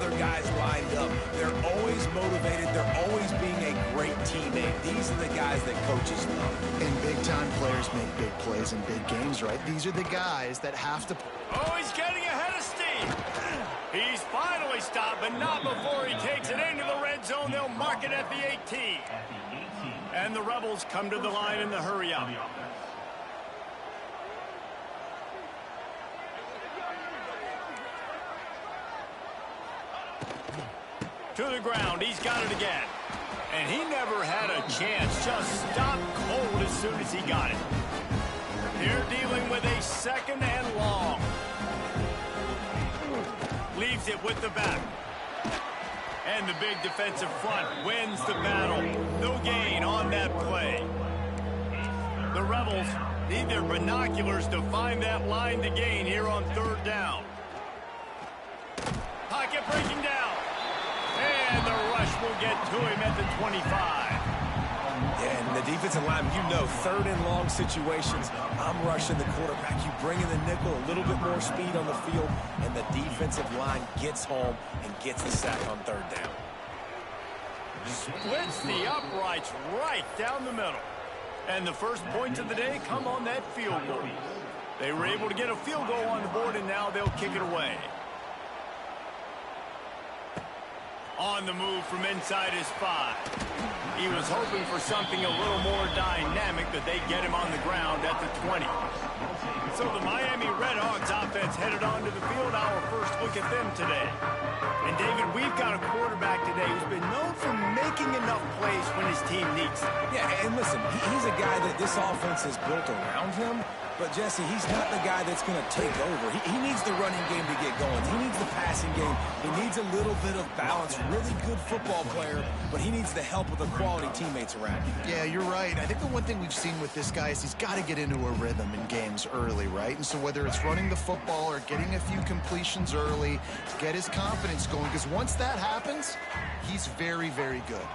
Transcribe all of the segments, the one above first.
other guys lined up. They're always motivated. They're always being a great teammate. These are the guys that coaches love. And big-time players make big plays in big games, right? These are the guys that have to... Oh, he's getting ahead of steam. He's finally stopped, but not before he takes it into the red zone. They'll mark it at the 18. And the Rebels come to the line in the hurry-up. To the ground. He's got it again. And he never had a chance. Just stopped cold as soon as he got it. They're dealing with a second and long. Leaves it with the back. And the big defensive front wins the battle. No gain on that play. The Rebels need their binoculars to find that line to gain here on third down. Pocket breaking down. And the rush will get to him at the 25. Yeah, and the defensive line, you know, third and long situations, I'm rushing the quarterback. You bring in the nickel, a little bit more speed on the field, and the defensive line gets home and gets the sack on third down. Splits the uprights right down the middle. And the first points of the day come on that field goal. They were able to get a field goal on the board, and now they'll kick it away. On the move from inside his 5. He was hoping for something a little more dynamic, but they get him on the ground at the 20. So the Miami Redhawks offense headed onto the field. Our first look at them today. And David, we've got a quarterback today who's been known for making enough plays when his team needs them. Yeah, and listen, he's a guy that this offense is built around him. But, Jesse, he's not the guy that's going to take over. He needs the running game to get going. He needs the passing game. He needs a little bit of balance. Really good football player, but he needs the help of the quality teammates around him. Yeah, you're right. I think the one thing we've seen with this guy is he's got to get into a rhythm in games early, right? And so whether it's running the football or getting a few completions early to get his confidence going, because once that happens, he's very, very good.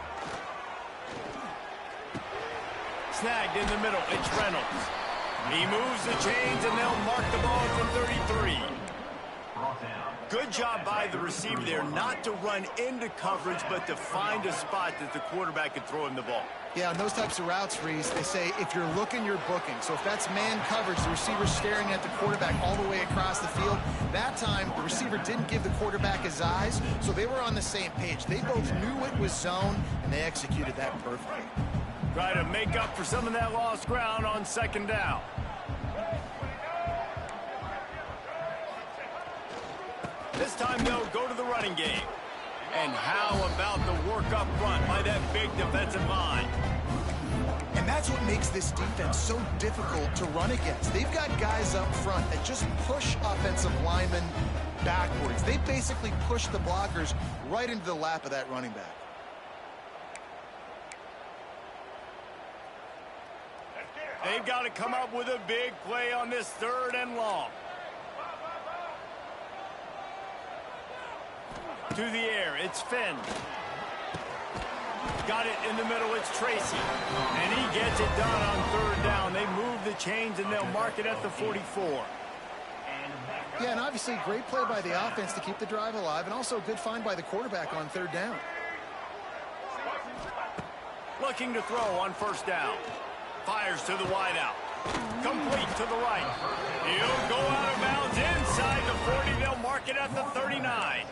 Snagged in the middle. It's Reynolds. He moves the chains, and they'll mark the ball at the 33. Good job by the receiver there not to run into coverage, but to find a spot that the quarterback can throw him the ball. Yeah, on those types of routes, Reese, they say if you're looking, you're booking. So if that's man coverage, the receiver's staring at the quarterback all the way across the field. That time, the receiver didn't give the quarterback his eyes, so they were on the same page. They both knew it was zone, and they executed that perfectly. Try to make up for some of that lost ground on second down. This time they'll go to the running game. And how about the work up front by that big defensive line? And that's what makes this defense so difficult to run against. They've got guys up front that just push offensive linemen backwards. They basically push the blockers right into the lap of that running back. They've got to come up with a big play on this third and long. To the air, it's Finn. Got it in the middle, it's Tracy. And he gets it done on third down. They move the chains, and they'll mark it at the 44. Yeah, and obviously great play by the offense to keep the drive alive, and also a good find by the quarterback on third down. Looking to throw on first down. Fires to the wideout. Complete to the right. He'll go out of bounds inside the 40. They'll mark it at the 39.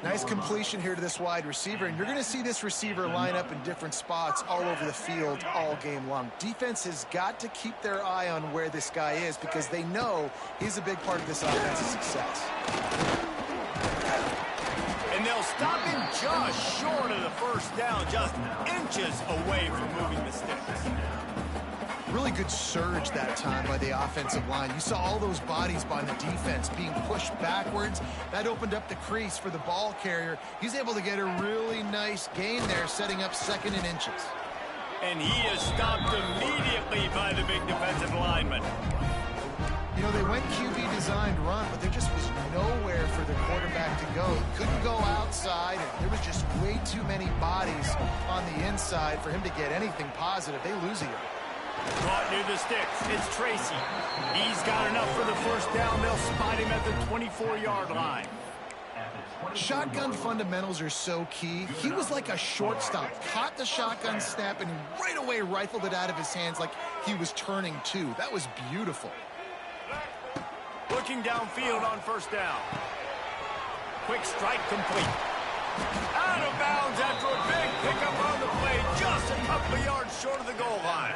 Nice completion here to this wide receiver, and you're going to see this receiver line up in different spots all over the field all game long. Defense has got to keep their eye on where this guy is because they know he's a big part of this offense's success. And they'll stop him just short of the first down, just inches away from moving the sticks. Really good surge that time by the offensive line. You saw all those bodies by the defense being pushed backwards. That opened up the crease for the ball carrier. He's able to get a really nice gain there, setting up second and inches. And he is stopped immediately by the big defensive lineman. You know, they went QB designed run, but there just was nowhere for the quarterback to go. He couldn't go outside, and there was just way too many bodies on the inside for him to get anything positive. They lose a yard. Caught near the sticks. It's Tracy. He's got enough for the first down. They'll spot him at the 24-yard line. Shotgun fundamentals are so key. He was like a shortstop, caught the shotgun snap, and right away rifled it out of his hands like he was turning two. That was beautiful. Looking downfield on first down. Quick strike complete. Out of bounds after a big pickup on the play, just a couple of yards short of the goal line.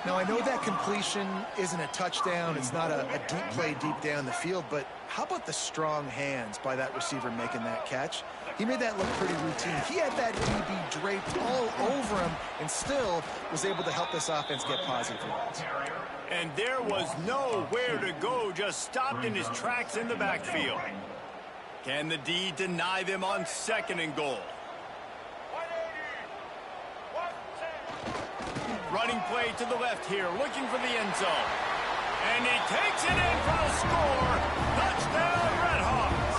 Now, I know that completion isn't a touchdown. It's not a deep play deep down the field, but how about the strong hands by that receiver making that catch? He made that look pretty routine. He had that DB draped all over him and still was able to help this offense get positive yards. And there was nowhere to go, just stopped in his tracks in the backfield. Can the D deny them on 2nd and goal? Running play to the left here, looking for the end zone. And he takes it in for the score. Touchdown, Redhawks.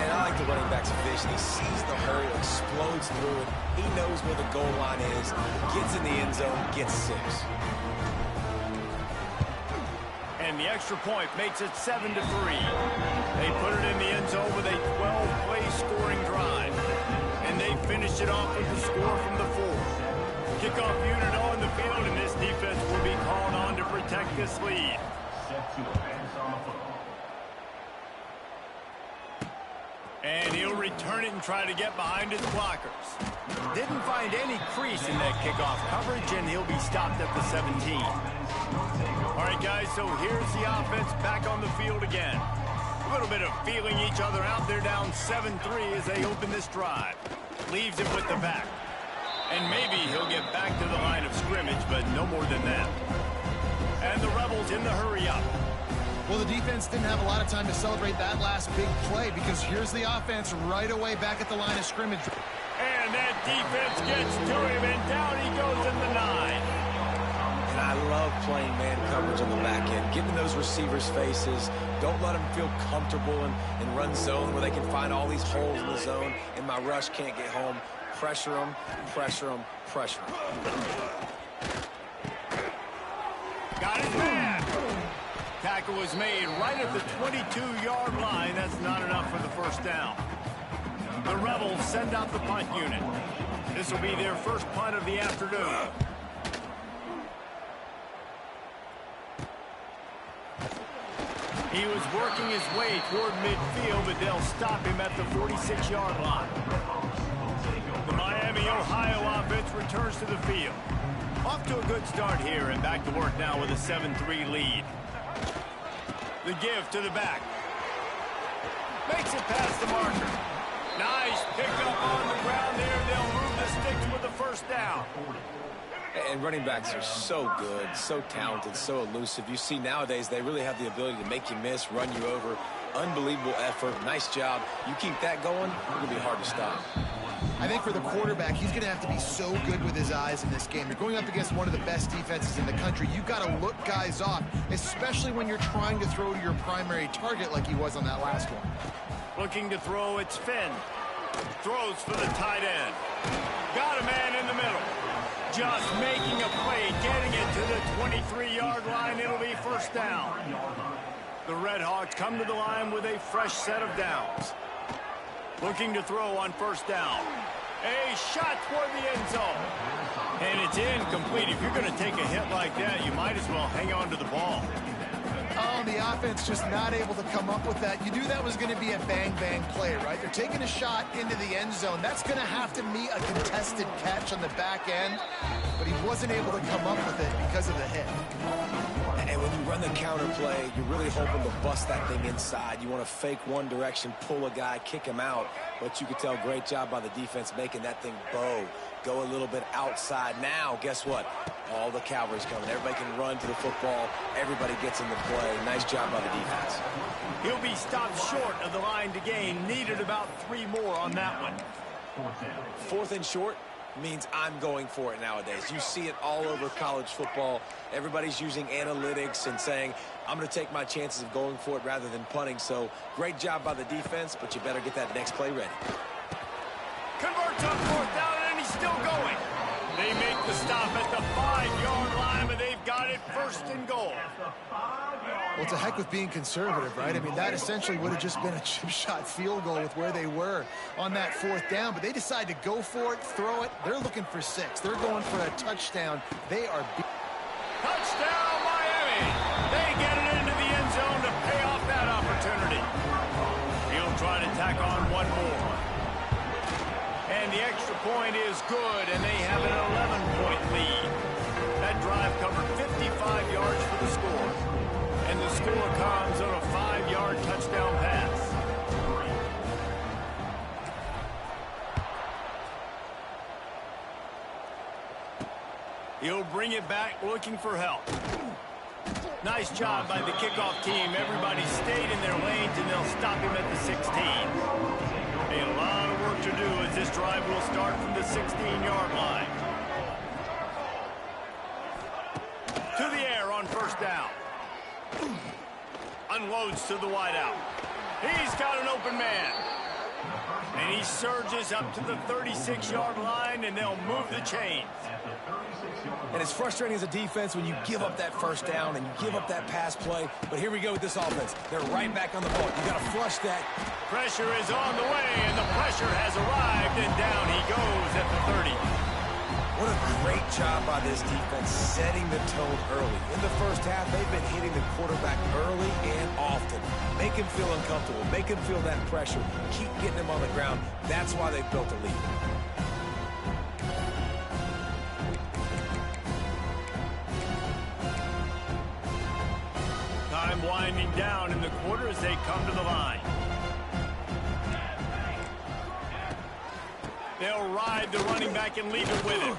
And I like the running back's vision. He sees the hurry, explodes through it. He knows where the goal line is, gets in the end zone, gets 6. And the extra point makes it 7-3. They put it in the end zone with a 12-play scoring drive. And they finished it off with the score from the 4. Kickoff unit on the field, and this defense will be called on to protect this lead. And he'll return it and try to get behind his blockers. Didn't find any crease in that kickoff coverage, and he'll be stopped at the 17. All right, guys, so here's the offense back on the field again. A little bit of feeling each other out. They're down 7-3 as they open this drive. Leaves it with the back. And maybe he'll get back to the line of scrimmage, but no more than that. And the Rebels in the hurry up. Well, the defense didn't have a lot of time to celebrate that last big play because here's the offense right away back at the line of scrimmage. And that defense gets to him, and down he goes in the 9. And I love playing man coverage on the back end, getting those receivers' faces. Don't let them feel comfortable in run zone where they can find all these holes in the zone, and my rush can't get home. Pressure them, pressure them, pressure them. Got his man. Tackle was made right at the 22-yard line. That's not enough for the first down. The Rebels send out the punt unit. This will be their first punt of the afternoon. He was working his way toward midfield, but they'll stop him at the 46-yard line. The Miami, Ohio offense returns to the field. Off to a good start here and back to work now with a 7-3 lead. The give to the back. Makes it past the marker. Nice pickup on the ground there. They'll move the sticks with the first down. And running backs are so good, so talented, so elusive. You see nowadays they really have the ability to make you miss, run you over. Unbelievable effort. Nice job. You keep that going, it's going to be hard to stop. I think for the quarterback, he's going to have to be so good with his eyes in this game. You're going up against one of the best defenses in the country. You've got to look guys off, especially when you're trying to throw to your primary target like he was on that last one. Looking to throw, it's Finn. Throws for the tight end. Got a man in the middle. Just making a play, getting it to the 23-yard line. It'll be first down. The Redhawks come to the line with a fresh set of downs. Looking to throw on first down. A shot toward the end zone. And it's incomplete. If you're going to take a hit like that, you might as well hang on to the ball. Oh, the offense just not able to come up with that. You knew that was going to be a bang-bang play, right? They're taking a shot into the end zone. That's going to have to meet a contested catch on the back end, but he wasn't able to come up with it because of the hit. And when you run the counter play, you're really hoping to bust that thing inside. You want to fake one direction, pull a guy, kick him out. But you could tell, great job by the defense making that thing bow. Go a little bit outside. Now, guess what? All the cavalry's coming. Everybody can run to the football. Everybody gets in the play. Nice job by the defense. He'll be stopped short of the line to gain. Needed about 3 more on that one. 4th and short means I'm going for it nowadays. You see it all over college football. Everybody's using analytics and saying, I'm going to take my chances of going for it rather than punting. So great job by the defense, but you better get that next play ready. Converts on 4th down, and he's still going. They make the stop at the 5-yard line, but they've got it 1st and goal. Well, it's a heck with being conservative, right? I mean, that essentially would have just been a chip shot field goal with where they were on that 4th down, but they decide to go for it, throw it. They're looking for 6. They're going for a touchdown. They are... Touchdown, Miami! They get it into the end zone to pay off that opportunity. He'll try to tack on one more. And the extra point is good, and they have an 11-point lead. That drive covered 55 yards for the score. And the score comes on a 5-yard touchdown pass. He'll bring it back looking for help. Nice job by the kickoff team. Everybody stayed in their lanes, and they'll stop him at the 16. A lot of work to do as this drive will start from the 16-yard line. To the air on 1st down. Unloads to the wideout. He's got an open man. And he surges up to the 36-yard line, and they'll move the chains. And it's frustrating as a defense when you give up that 1st down and you give up that pass play. But here we go with this offense. They're right back on the ball. You got to flush that. Pressure is on the way, and the pressure has arrived, and down he goes at the 30. What a great job by this defense setting the tone early. In the 1st half, they've been hitting the quarterback early and often. Make him feel uncomfortable. Make him feel that pressure. Keep getting him on the ground. That's why they've built a lead. Time winding down in the quarter as they come to the line. They'll ride the running back and leave it with him.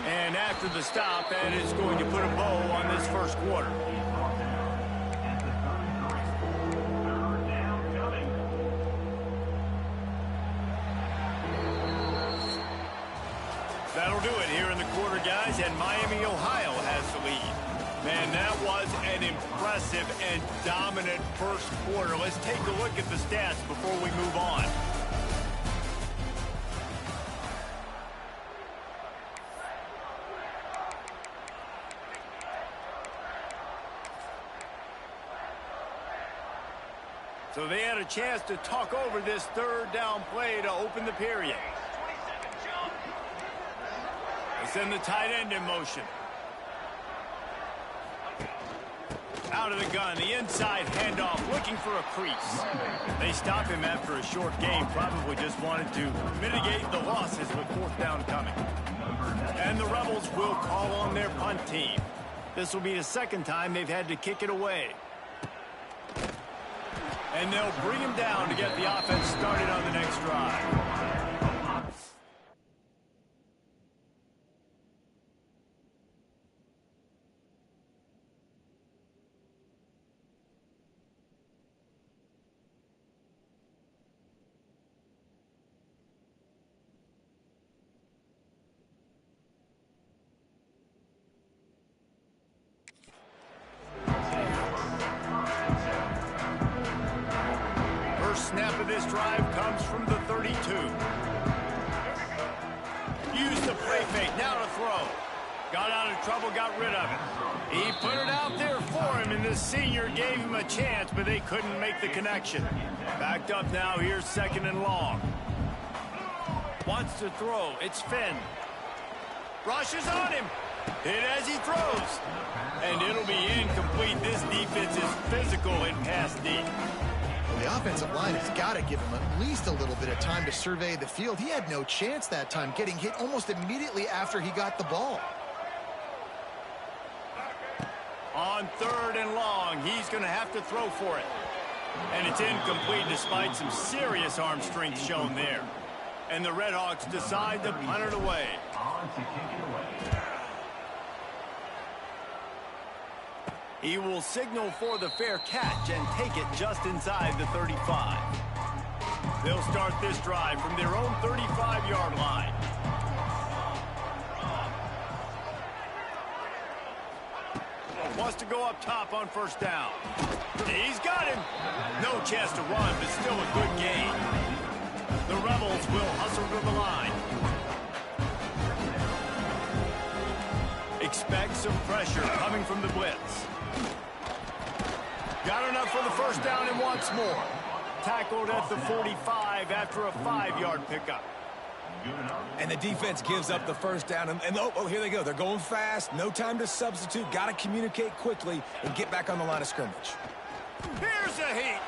And after the stop, that is going to put a bow on this 1st quarter. That'll do it here in the quarter, guys, and Miami, Ohio has the lead. Man, that was an impressive and dominant 1st quarter. Let's take a look at the stats before we move on. So they had a chance to talk over this 3rd down play to open the period. They send the tight end in motion. Out of the gun, the inside handoff, looking for a crease. They stop him after a short game, probably just wanted to mitigate the losses with 4th down coming. And the Rebels will call on their punt team. This will be the 2nd time they've had to kick it away. And they'll bring him down to get the offense started on the next drive. Snap of this drive comes from the 32. Used the play fake, now to throw. Got out of trouble, got rid of it. He put it out there for him, and the senior gave him a chance, but they couldn't make the connection. Backed up now, here's 2nd and long. Wants to throw, it's Finn. Rushes on him. Hit as he throws. And it'll be incomplete. This defense is physical in pass deep. The offensive line has got to give him at least a little bit of time to survey the field. He had no chance that time, getting hit almost immediately after he got the ball. On 3rd and long, he's going to have to throw for it. And it's incomplete despite some serious arm strength shown there. And the Redhawks decide to punt it away. He will signal for the fair catch and take it just inside the 35. They'll start this drive from their own 35-yard line. Wants to go up top on 1st down. He's got him. No chance to run, but still a good gain. The Rebels will hustle to the line. Expect some pressure coming from the blitz. Got enough for the first down and wants more. Tackled at the 45 after a 5-yard pickup. And the defense gives up the first down. And oh, here they go. They're going fast. No time to substitute. Got to communicate quickly and get back on the line of scrimmage. Here's a heat.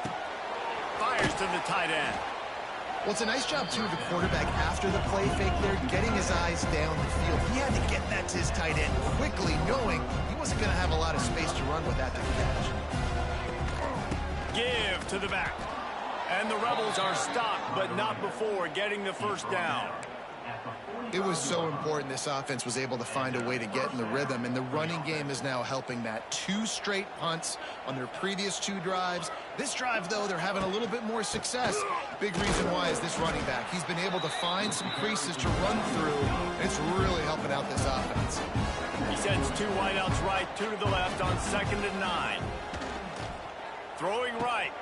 Fires to the tight end. Well, it's a nice job, too, of the quarterback after the play fake there, getting his eyes down the field. He had to get that to his tight end quickly, knowing he wasn't going to have a lot of space to run with that to catch. Give to the back. And the Rebels are stopped, but not before getting the first down. It was so important this offense was able to find a way to get in the rhythm, and the running game is now helping that. 2 straight punts on their previous 2 drives. This drive, though, they're having a little bit more success. Big reason why is this running back. He's been able to find some creases to run through, and it's really helping out this offense. He sends 2 wideouts right, 2 to the left on 2nd and 9. Throwing right.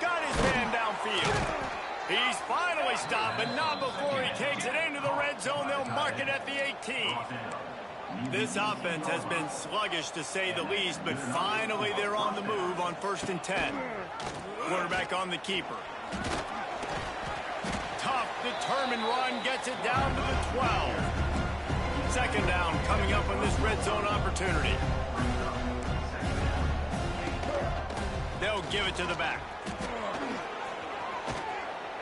Got his man downfield. He's finally stopped, but not before he takes it into the red zone. They'll mark it at the 18. This offense has been sluggish, to say the least, but finally they're on the move on 1st and 10. Quarterback on the keeper. Tough, determined run, gets it down to the 12. 2nd down coming up on this red zone opportunity. They'll give it to the back.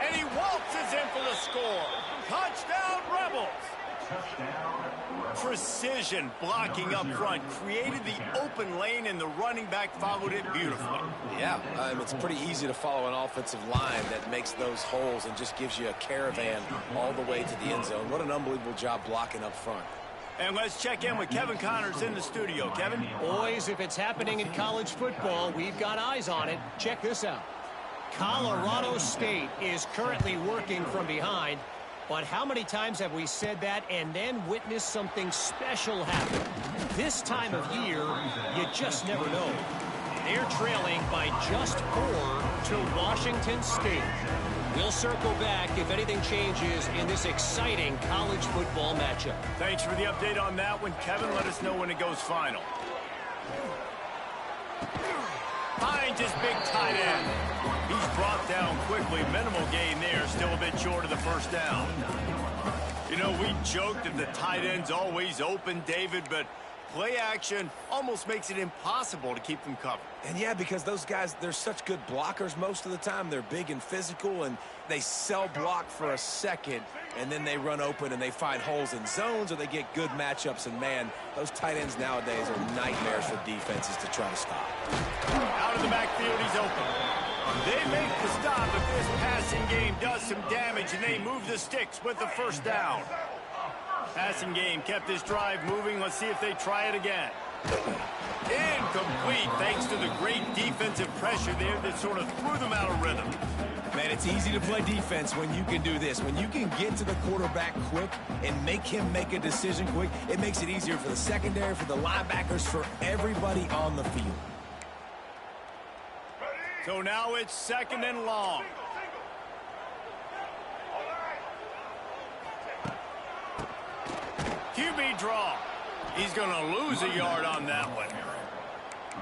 And he waltzes in for the score. Touchdown, Rebels. Precision blocking up front created the open lane, and the running back followed it beautifully. Yeah, it's pretty easy to follow an offensive line that makes those holes and just gives you a caravan all the way to the end zone. What an unbelievable job blocking up front. And let's check in with Kevin Connors in the studio. Kevin? Boys, if it's happening in college football, we've got eyes on it. Check this out. Colorado State is currently working from behind, but how many times have we said that and then witnessed something special happen? This time of year, you just never know. They're trailing by just 4 to Washington State. We'll circle back if anything changes in this exciting college football matchup. Thanks for the update on that one, Kevin. Let us know when it goes final. Finds his big tight end. He's brought down quickly. Minimal gain there. Still a bit short of the first down. You know, we joked that the tight end's always open, David, but play action almost makes it impossible to keep them covered. And yeah, because those guys, they're such good blockers most of the time. They're big and physical, and they sell block for a second, and then they run open and they find holes in zones, or they get good matchups. And man, those tight ends nowadays are nightmares for defenses to try to stop. Out of the backfield, he's open. They make the stop, but this passing game does some damage, and they move the sticks with the first down. Passing game kept this drive moving. Let's see if they try it again. Incomplete, thanks to the great defensive pressure there that sort of threw them out of rhythm. Man, it's easy to play defense when you can do this. When you can get to the quarterback quick and make him make a decision quick, it makes it easier for the secondary, for the linebackers, for everybody on the field. So now it's 2nd and long. QB draw. He's going to lose a yard on that one.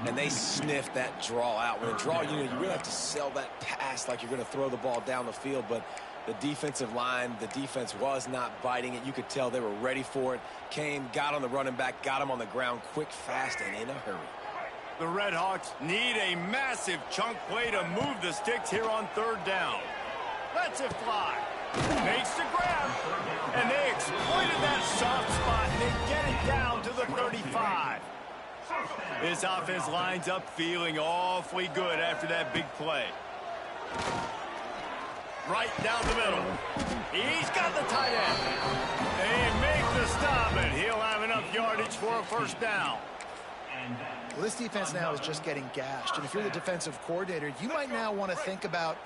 And they sniffed that draw out. When a draw, you really have to sell that pass like you're going to throw the ball down the field. But the defensive line, the defense was not biting it. You could tell they were ready for it. Came, got on the running back, got him on the ground quick, fast, and in a hurry. The Red Hawks need a massive chunk play to move the sticks here on 3rd down. Lets it fly. Makes the grab. And they exploited that soft spot, and they get it down to the 35. This offense lines up feeling awfully good after that big play. Right down the middle. He's got the tight end. They make the stop, and he'll have enough yardage for a first down. Well, this defense now is just getting gashed. And if you're the defensive coordinator, you might now want to think about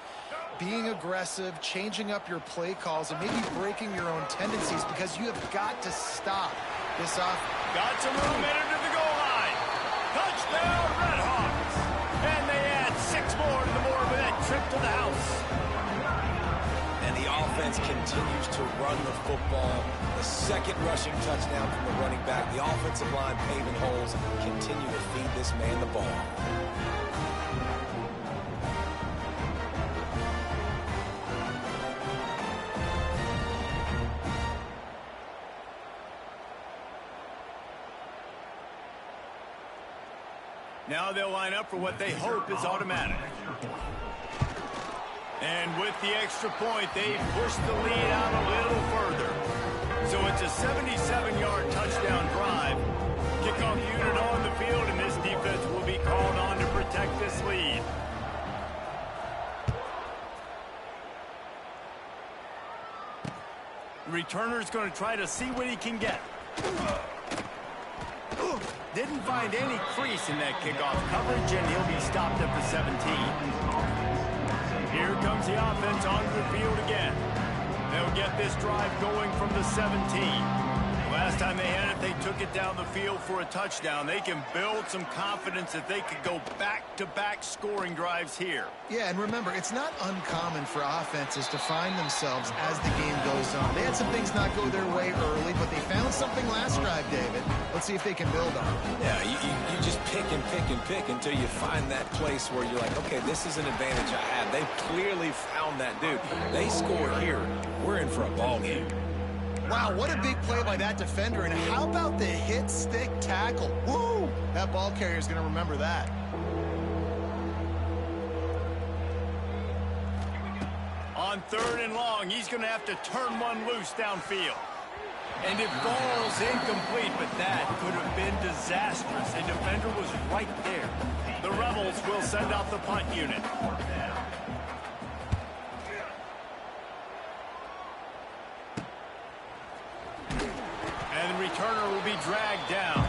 being aggressive, changing up your play calls, and maybe breaking your own tendencies, because you have got to stop this off. Got some room headed to the goal line. Touchdown, Red Hawks. And they add 6 more to the board with that trip to the house. And the offense continues to run the football. The 2nd rushing touchdown from the running back. The offensive line paving holes. Continue to feed this man the ball. Now they'll line up for what they hope is automatic. And with the extra point, they push the lead out a little further. So it's a 77-yard touchdown drive. Kickoff unit on the field, and this defense will be called on to protect this lead. The returner's going to try to see what he can get. Didn't find any crease in that kickoff coverage, and he'll be stopped at the 17. Here comes the offense onto the field again. They'll get this drive going from the 17. Last time they had it, they took it down the field for a touchdown. They can build some confidence that they could go back-to-back scoring drives here. Yeah, and remember, it's not uncommon for offenses to find themselves as the game goes on. They had some things not go their way early, but they found something last drive, David. Let's see if they can build on it. Yeah, you just pick and pick and pick until you find that place where you're like, okay, this is an advantage I have. They've clearly found that dude. They score here. We're in for a ball game. Wow, what a big play by that defender. And how about the hit stick tackle? Woo! That ball carrier is going to remember that. On 3rd and long, he's going to have to turn one loose downfield. And it falls incomplete, but that could have been disastrous. A defender was right there. The Rebels will send out the punt unit. And the returner will be dragged down.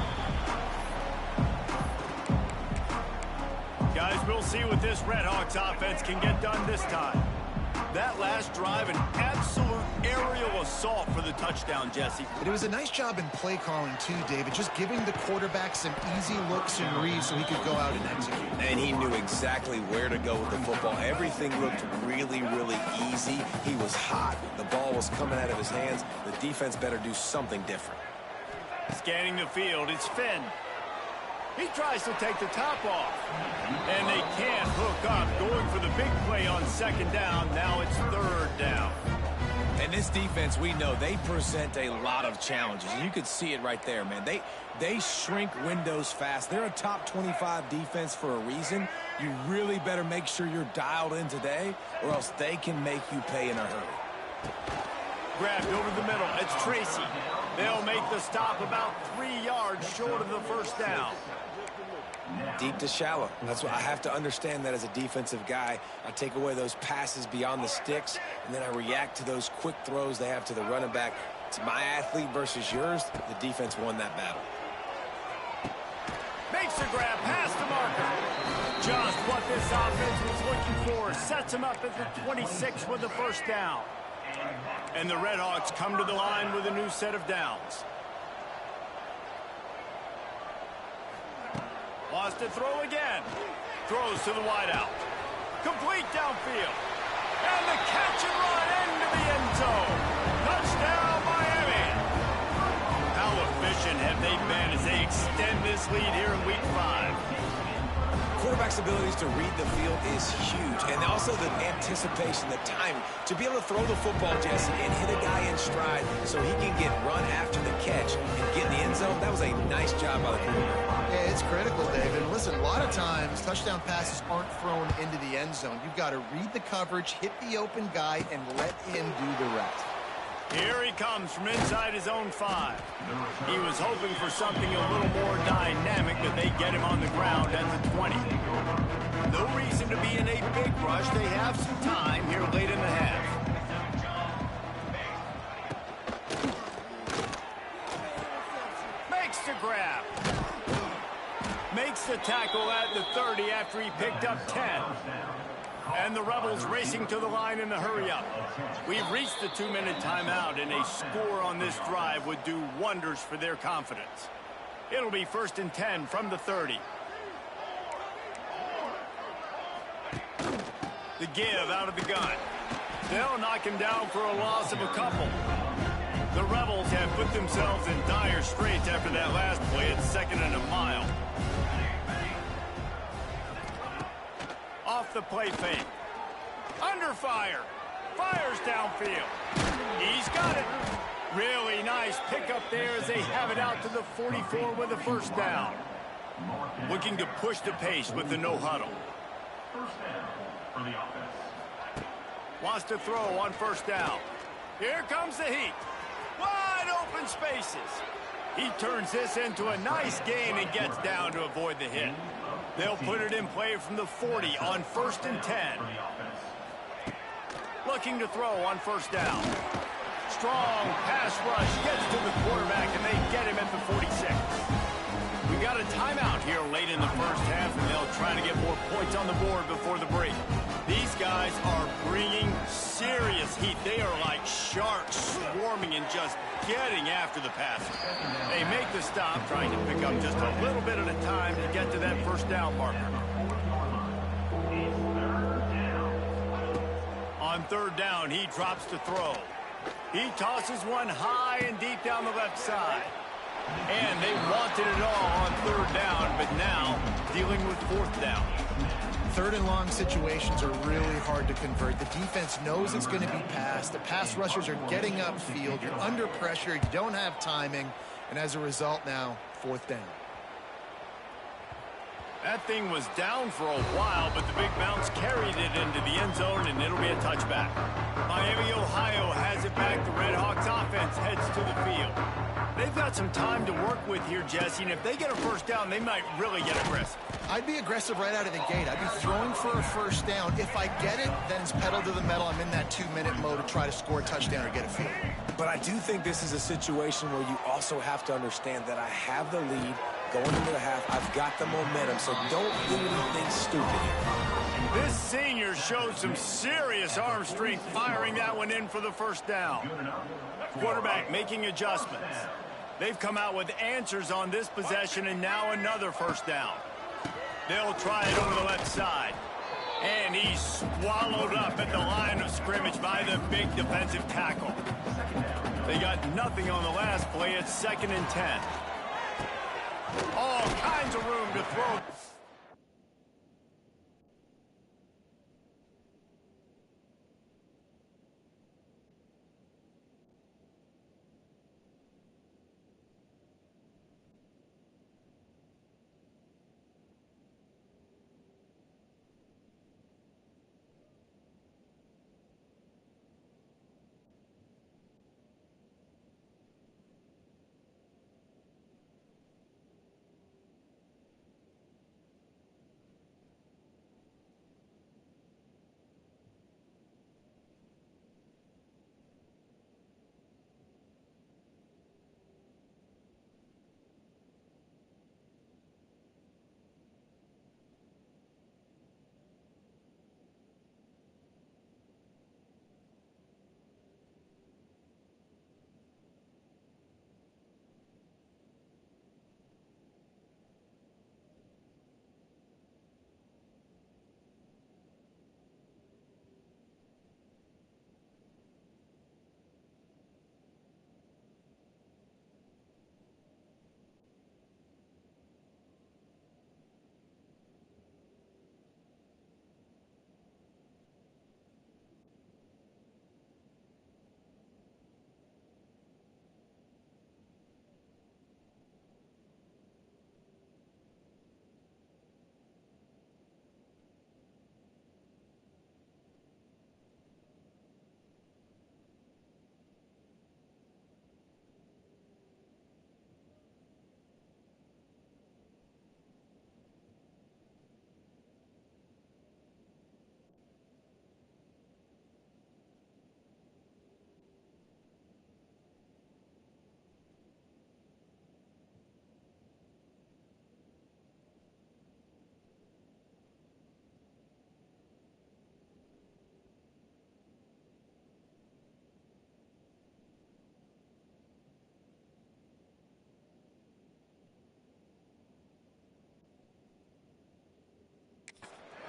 Guys, we'll see what this Redhawks offense can get done this time. That last drive, an absolute aerial assault for the touchdown, Jesse. But it was a nice job in play calling, too, David, just giving the quarterback some easy looks and reads so he could go out and execute. And he knew exactly where to go with the football. Everything looked really, really easy. He was hot. The ball was coming out of his hands. The defense better do something different. Scanning the field, it's Finn. He tries to take the top off. And they can't hook up. Going for the big play on 2nd down. Now it's 3rd down. And this defense, we know, they present a lot of challenges. And you could see it right there, man. They shrink windows fast. They're a top 25 defense for a reason. You really better make sure you're dialed in today, or else they can make you pay in a hurry. Grabbed over the middle. It's Tracy. They'll make the stop about 3 yards short of the 1st down. Deep to shallow. That's what I have to understand that as a defensive guy. I take away those passes beyond the sticks, and then I react to those quick throws they have to the running back. It's my athlete versus yours. The defense won that battle. Makes a grab past the marker. Just what this offense was looking for. Sets him up at the 26 with the 1st down. And the Redhawks come to the line with a new set of downs. Lost to throw again. Throws to the wideout. Complete downfield. And the catch and run into the end zone. Touchdown, Miami. How efficient have they been as they extend this lead here in Week 5? Quarterback's abilities to read the field is huge. And also the anticipation, the timing. To be able to throw the football, Jesse, and hit a guy in stride so he can get run after the catch and get in the end zone, that was a nice job by the quarterback. Yeah, it's critical, David. Listen, a lot of times touchdown passes aren't thrown into the end zone. You've got to read the coverage, hit the open guy, and let him do the rest. Here he comes from inside his own 5. He was hoping for something a little more dynamic, but they get him on the ground at the 20. No reason to be in a big rush. They have some time here late in the half. Makes the grab. Makes the tackle at the 30 after he picked up 10. And the Rebels racing to the line in the hurry-up. We've reached the 2-minute timeout, and a score on this drive would do wonders for their confidence. It'll be 1st and 10 from the 30. The give out of the gun. They'll knock him down for a loss of a couple. The Rebels have put themselves in dire straits after that last play at 2nd and a mile. Off the play fake. Under fire. Fires downfield. He's got it. Really nice pickup there as they have it out to the 44 with the 1st down. Looking to push the pace with the no huddle. Wants to throw on first down. Here comes the heat. Wide open spaces. He turns this into a nice gain and gets down to avoid the hit. They'll put it in play from the 40 on 1st and 10. Looking to throw on first down. Strong pass rush gets to the quarterback, and they get him at the 46. We got a timeout here late in the first half, and they'll try to get more points on the board before the break. These guys are bringing serious heat. They are like sharks swarming and just getting after the passer. They make the stop, trying to pick up just a little bit at a time to get to that first down marker. On third down, he drops to throw. He tosses one high and deep down the left side. And they wanted it all on third down, but now dealing with fourth down. Third and long situations are really hard to convert. The defense knows it's going to be passed. The pass rushers are getting upfield. You're under pressure. You don't have timing. And as a result now, fourth down. That thing was down for a while, but the big bounce carried it into the end zone, and it'll be a touchback. Miami, Ohio has it back. The Redhawks offense heads to the field. They've got some time to work with here, Jesse, and if they get a first down, they might really get aggressive. I'd be aggressive right out of the gate. I'd be throwing for a first down. If I get it, then it's pedal to the metal. I'm in that 2-minute mode to try to score a touchdown or get a field. But I do think this is a situation where you also have to understand that I have the lead going into the half. I've got the momentum, so don't do anything stupid. This senior showed some serious arm strength firing that one in for the first down. Quarterback making adjustments. They've come out with answers on this possession, and now another first down. They'll try it over the left side. And he's swallowed up at the line of scrimmage by the big defensive tackle. They got nothing on the last play. It's 2nd and 10. All kinds of room to throw.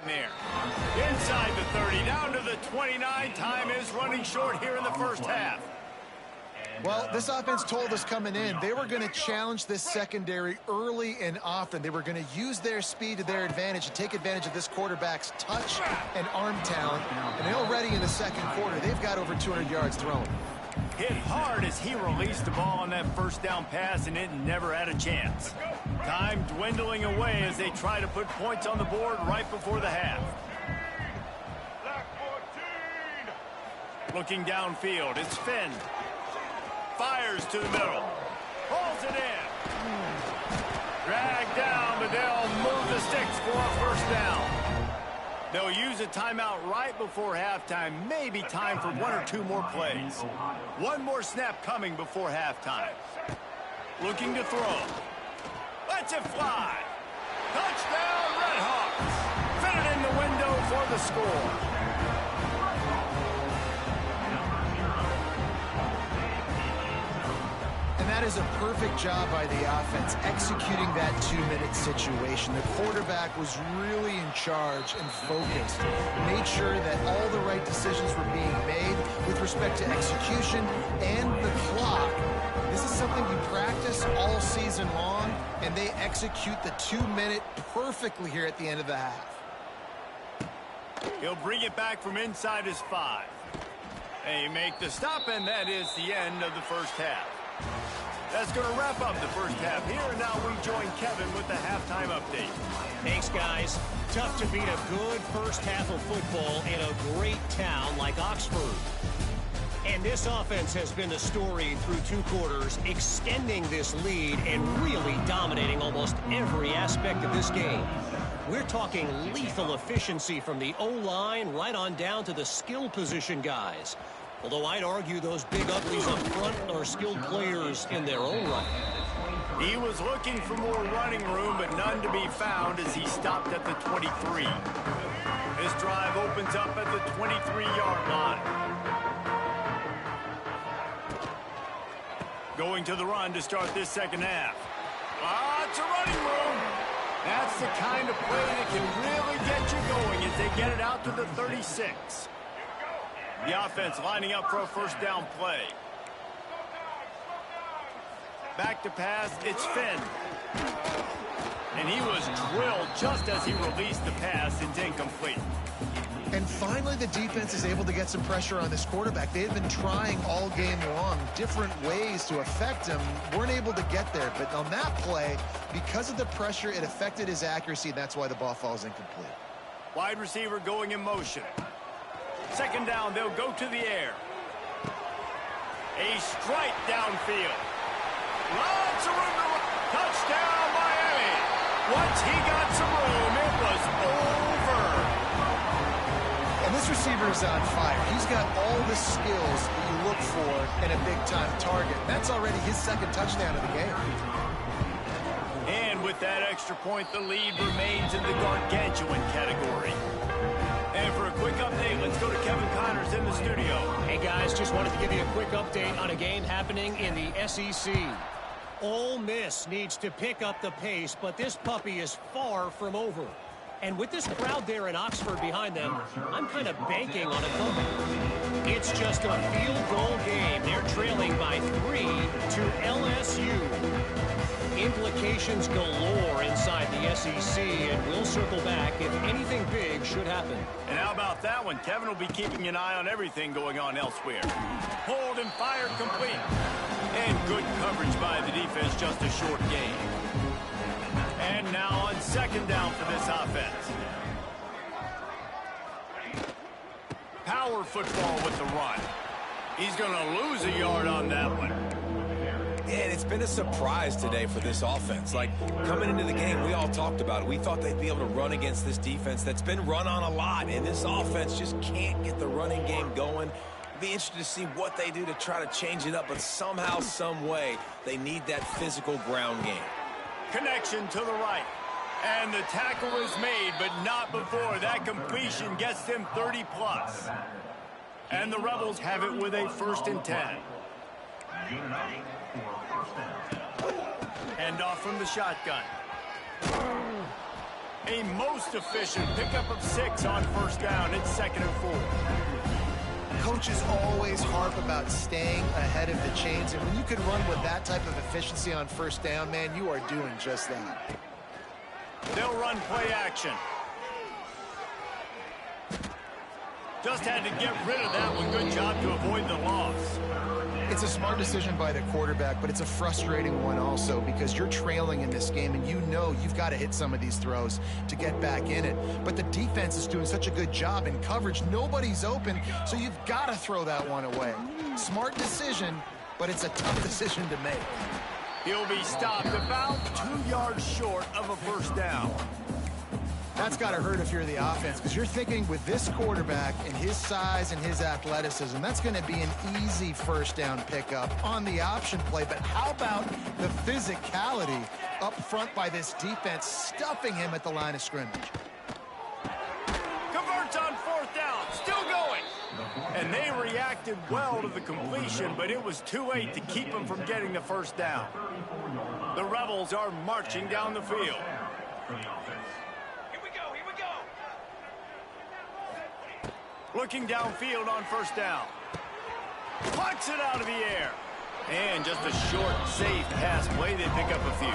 There. Inside the 30, down to the 29. Time is running short here in the first half. Well, this offense told us coming in they were going to challenge this secondary early and often. They were going to use their speed to their advantage and take advantage of this quarterback's touch and arm talent. And already in the second quarter, they've got over 200 yards thrown. Hit hard as he released the ball on that first down pass, and it never had a chance. Time dwindling away as they try to put points on the board right before the half. Looking downfield, it's Finn. Fires to the middle. Pulls it in. Dragged down, but they'll move the sticks for a first down. They'll use a timeout right before halftime. Maybe time for one or two more plays. One more snap coming before halftime. Looking to throw. Lets it fly. Touchdown, Redhawks. Fit it in the window for the score. That is a perfect job by the offense, executing that 2-minute situation. The quarterback was really in charge and focused. Made sure that all the right decisions were being made with respect to execution and the clock. This is something you practice all season long, and they execute the 2-minute perfectly here at the end of the half. He'll bring it back from inside his 5. They make the stop, and that is the end of the first half. That's going to wrap up the first half here, and now we join Kevin with the halftime update. Thanks, guys. Tough to beat a good first half of football in a great town like Oxford. And this offense has been the story through 2 quarters, extending this lead and really dominating almost every aspect of this game. We're talking lethal efficiency from the O-line right on down to the skill position guys. Although I'd argue those big uglies up front are skilled players in their own right. He was looking for more running room, but none to be found as he stopped at the 23. This drive opens up at the 23-yard line. Going to the run to start this second half. Lots of running room. That's the kind of play that can really get you going as they get it out to the 36. The offense lining up for a first down play. Back to pass, it's Finn. And he was drilled just as he released the pass. It's incomplete. And finally, the defense is able to get some pressure on this quarterback. They had been trying all game long different ways to affect him. Weren't able to get there. But on that play, because of the pressure, it affected his accuracy. That's why the ball falls incomplete. Wide receiver going in motion. Second down, they'll go to the air. A strike downfield. Lots of room to run. Touchdown, Miami. Once he got some room, it was over. And this receiver is on fire. He's got all the skills that you look for in a big-time target. That's already his second touchdown of the game. And with that extra point, the lead remains in the gargantuan category. And for a quick update, let's go to Kevin Connors in the studio. Hey, guys, just wanted to give you a quick update on a game happening in the SEC. Ole Miss needs to pick up the pace, but this puppy is far from over. And with this crowd there in Oxford behind them, I'm kind of banking on a comeback. It's just a field goal game. They're trailing by 3 to LSU. Implications galore inside the SEC, and we'll circle back if anything big should happen. And how about that one? Kevin will be keeping an eye on everything going on elsewhere. Hold and fire complete. And good coverage by the defense, just a short gain. And now on second down for this offense. Power football with the run. He's going to lose a yard on that one. And it's been a surprise today for this offense. Like, coming into the game, we all talked about it. We thought they'd be able to run against this defense that's been run on a lot, and this offense just can't get the running game going. Be interested to see what they do to try to change it up, but somehow, some way, they need that physical ground game. Connection to the right. And the tackle is made, but not before that completion gets them 30+. And the Rebels have it with a 1st and 10. Hand off from the shotgun. A most efficient pickup of 6 on first down. It's 2nd and 4. Coaches always harp about staying ahead of the chains, and when you can run with that type of efficiency on first down, man, you are doing just that. They'll run play action. Just had to get rid of that one. Good job to avoid the loss. It's a smart decision by the quarterback, but it's a frustrating one also because you're trailing in this game and you know you've got to hit some of these throws to get back in it. But the defense is doing such a good job in coverage. Nobody's open, so you've got to throw that one away. Smart decision, but it's a tough decision to make. He'll be stopped about 2 yards short of a first down. That's got to hurt if you're the offense because you're thinking with this quarterback and his size and his athleticism, that's going to be an easy first down pickup on the option play. But how about the physicality up front by this defense, stuffing him at the line of scrimmage? Converts on fourth down, still going. And they reacted well to the completion, but it was too late to keep them from getting the first down. The Rebels are marching down the field. Looking downfield on first down. Plucks it out of the air. And just a short, safe pass play. They pick up a few.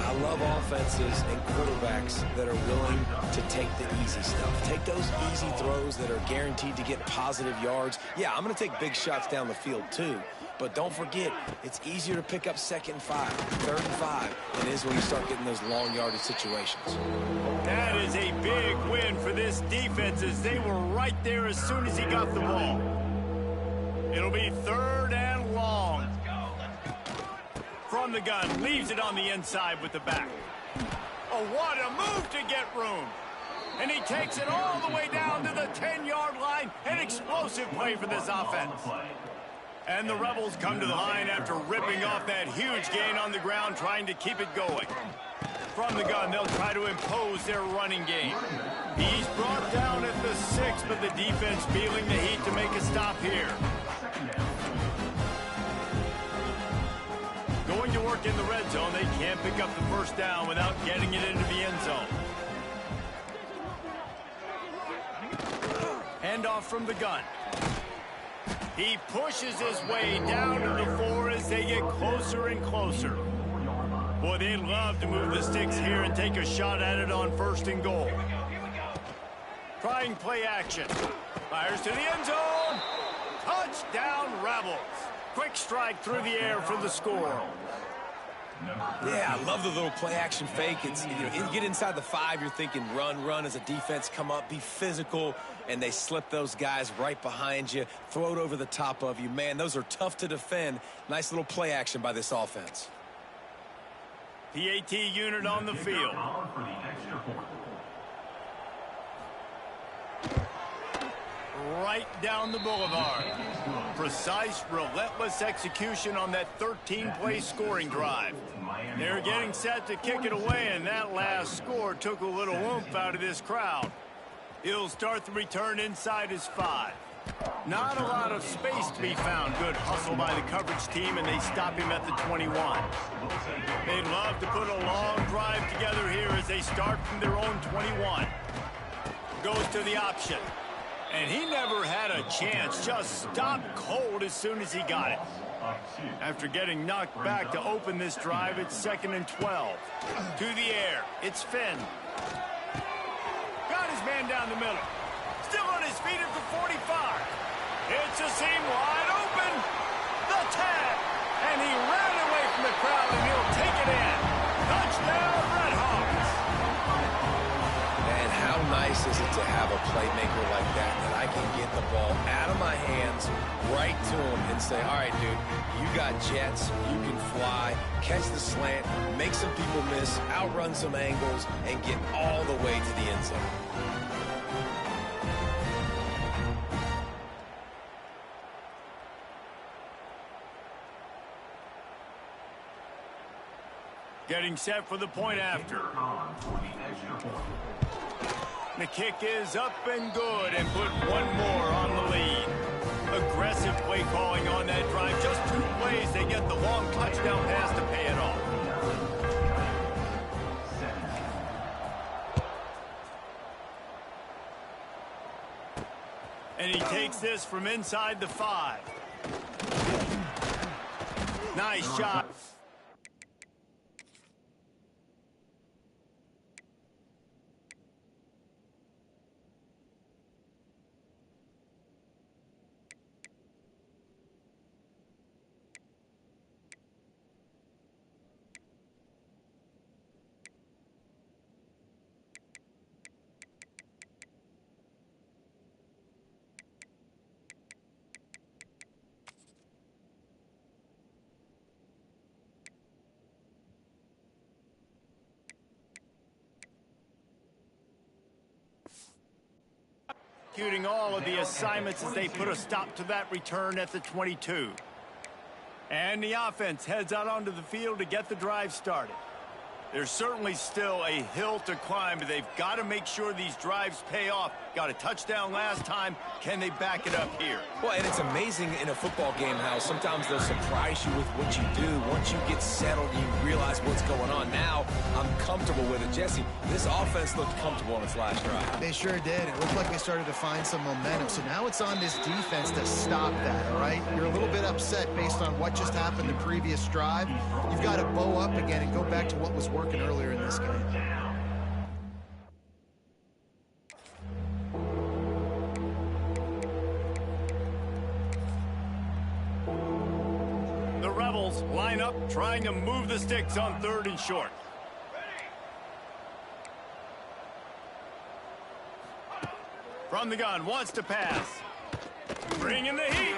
I love offenses and quarterbacks that are willing to take the easy stuff. Take those easy throws that are guaranteed to get positive yards. Yeah, I'm going to take big shots down the field too. But don't forget, it's easier to pick up 2nd and 5, 3rd and 5 than it is when you start getting those long yardage situations. That is a big win for this defense as they were right there as soon as he got the ball. It'll be 3rd and long. From the gun, leaves it on the inside with the back. Oh, what a move to get room. And he takes it all the way down to the 10-yard line. An explosive play for this offense. And the Rebels come to the line after ripping off that huge gain on the ground, trying to keep it going. From the gun, they'll try to impose their running game. He's brought down at the 6, but the defense feeling the heat to make a stop here. Going to work in the red zone, they can't pick up the first down without getting it into the end zone. Handoff from the gun. He pushes his way down to the 4 as they get closer and closer. Boy, they'd love to move the sticks here and take a shot at it on 1st and goal. Trying play action. Fires to the end zone. Touchdown, Rebels. Quick strike through the air for the score. Yeah, I love the little play-action fake. It's, you get inside the 5, you're thinking run as a defense, come up, be physical, and they slip those guys right behind you, throw it over the top of you. Man, those are tough to defend. Nice little play action by this offense. PAT unit on the field. Right down the boulevard. Precise, relentless execution on that 13-play scoring drive. They're getting set to kick it away, and that last score took a little oomph out of this crowd. He'll start the return inside his 5. Not a lot of space to be found. Good hustle by the coverage team, and they stop him at the 21. They'd love to put a long drive together here as they start from their own 21. Goes to the option. And he never had a chance. Just stopped cold as soon as he got it. After getting knocked back to open this drive, it's 2nd and 12. To the air. It's Finn. Got his man down the middle. Still on his feet at the 45. It's a seam wide open. The tag. And he ran away from the crowd, and he'll take it in. Touchdown, Red Hawks. And how nice is it to have a playmaker like that I can get the ball out of my hands right to him and say, all right, dude, you got jets, you can fly, catch the slant, make some people miss, outrun some angles, and get all the way to the end zone. Getting set for the point after. The kick is up and good, and put one more on the lead. Aggressive play calling on that drive. Just 2 plays, they get the long touchdown pass to pay it off. And he takes this from inside the 5. Nice shot. executing all of the assignments as they put a stop to that return at the 22. And the offense heads out onto the field to get the drive started. There's certainly still a hill to climb, but they've got to make sure these drives pay off. Got a touchdown last time. Can they back it up here? Well, and it's amazing in a football game how sometimes they'll surprise you with what you do. Once you get settled, you realize what's going on. Now, I'm comfortable with it. Jesse, this offense looked comfortable on its last drive. They sure did. It looked like they started to find some momentum. So now it's on this defense to stop that, all right? You're a little bit upset based on what just happened the previous drive. You've got to bow up again and go back to what was working earlier in this game. The Rebels line up, trying to move the sticks on 3rd and short. From the gun, wants to pass. Bringing the heat.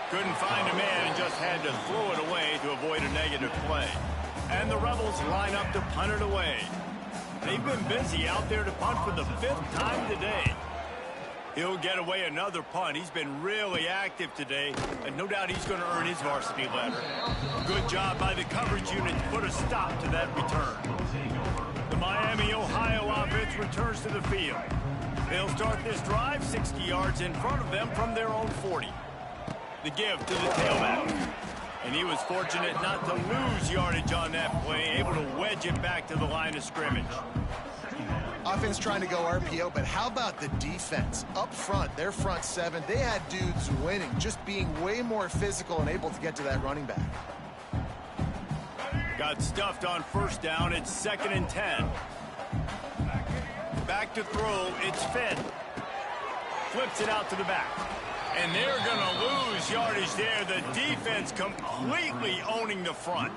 Couldn't find a man and just had to throw it away to avoid a negative play. And the Rebels line up to punt it away. They've been busy out there to punt for the 5th time today. He'll get away another punt. He's been really active today, and no doubt he's going to earn his varsity letter. Good job by the coverage unit to put a stop to that return. The Miami, Ohio offense returns to the field. They'll start this drive 60 yards in front of them from their own 40. The give to the tailback. And he was fortunate not to lose yardage on that play, able to wedge it back to the line of scrimmage. Offense trying to go RPO, but how about the defense? Up front, their front 7, they had dudes winning, just being way more physical and able to get to that running back. Got stuffed on 1st down. It's 2nd and 10. Back to throw. It's Finn. Flips it out to the back. And they're going to lose yardage there. The defense completely owning the front.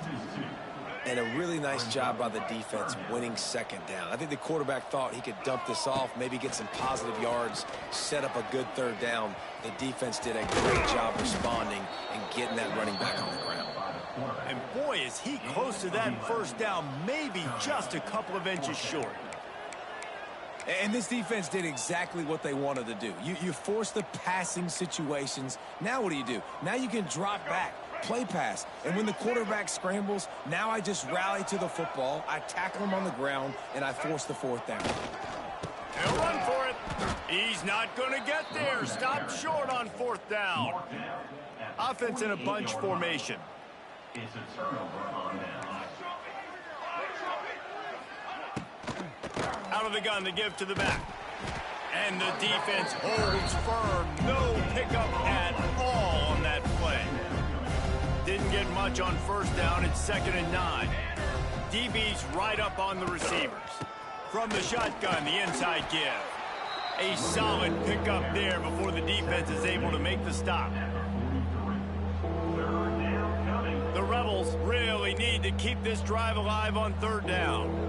And a really nice job by the defense winning 2nd down. I think the quarterback thought he could dump this off, maybe get some positive yards, set up a good 3rd down. The defense did a great job responding and getting that running back on the ground. And boy, is he close to that 1st down, maybe just a couple of inches short. And this defense did exactly what they wanted to do. You force the passing situations. Now what do? Now you can drop back, play pass. And when the quarterback scrambles, now I just rally to the football, I tackle him on the ground, and I force the 4th down. He'll run for it. He's not going to get there. Stop short on 4th down. Offense in a bunch formation. It's a turnover on down. Out of the gun, the give to the back. And the defense holds firm. No pickup at all on that play. Didn't get much on 1st down. It's 2nd and 9. DB's right up on the receivers. From the shotgun, the inside give. A solid pickup there before the defense is able to make the stop. The Rebels really need to keep this drive alive on 3rd down.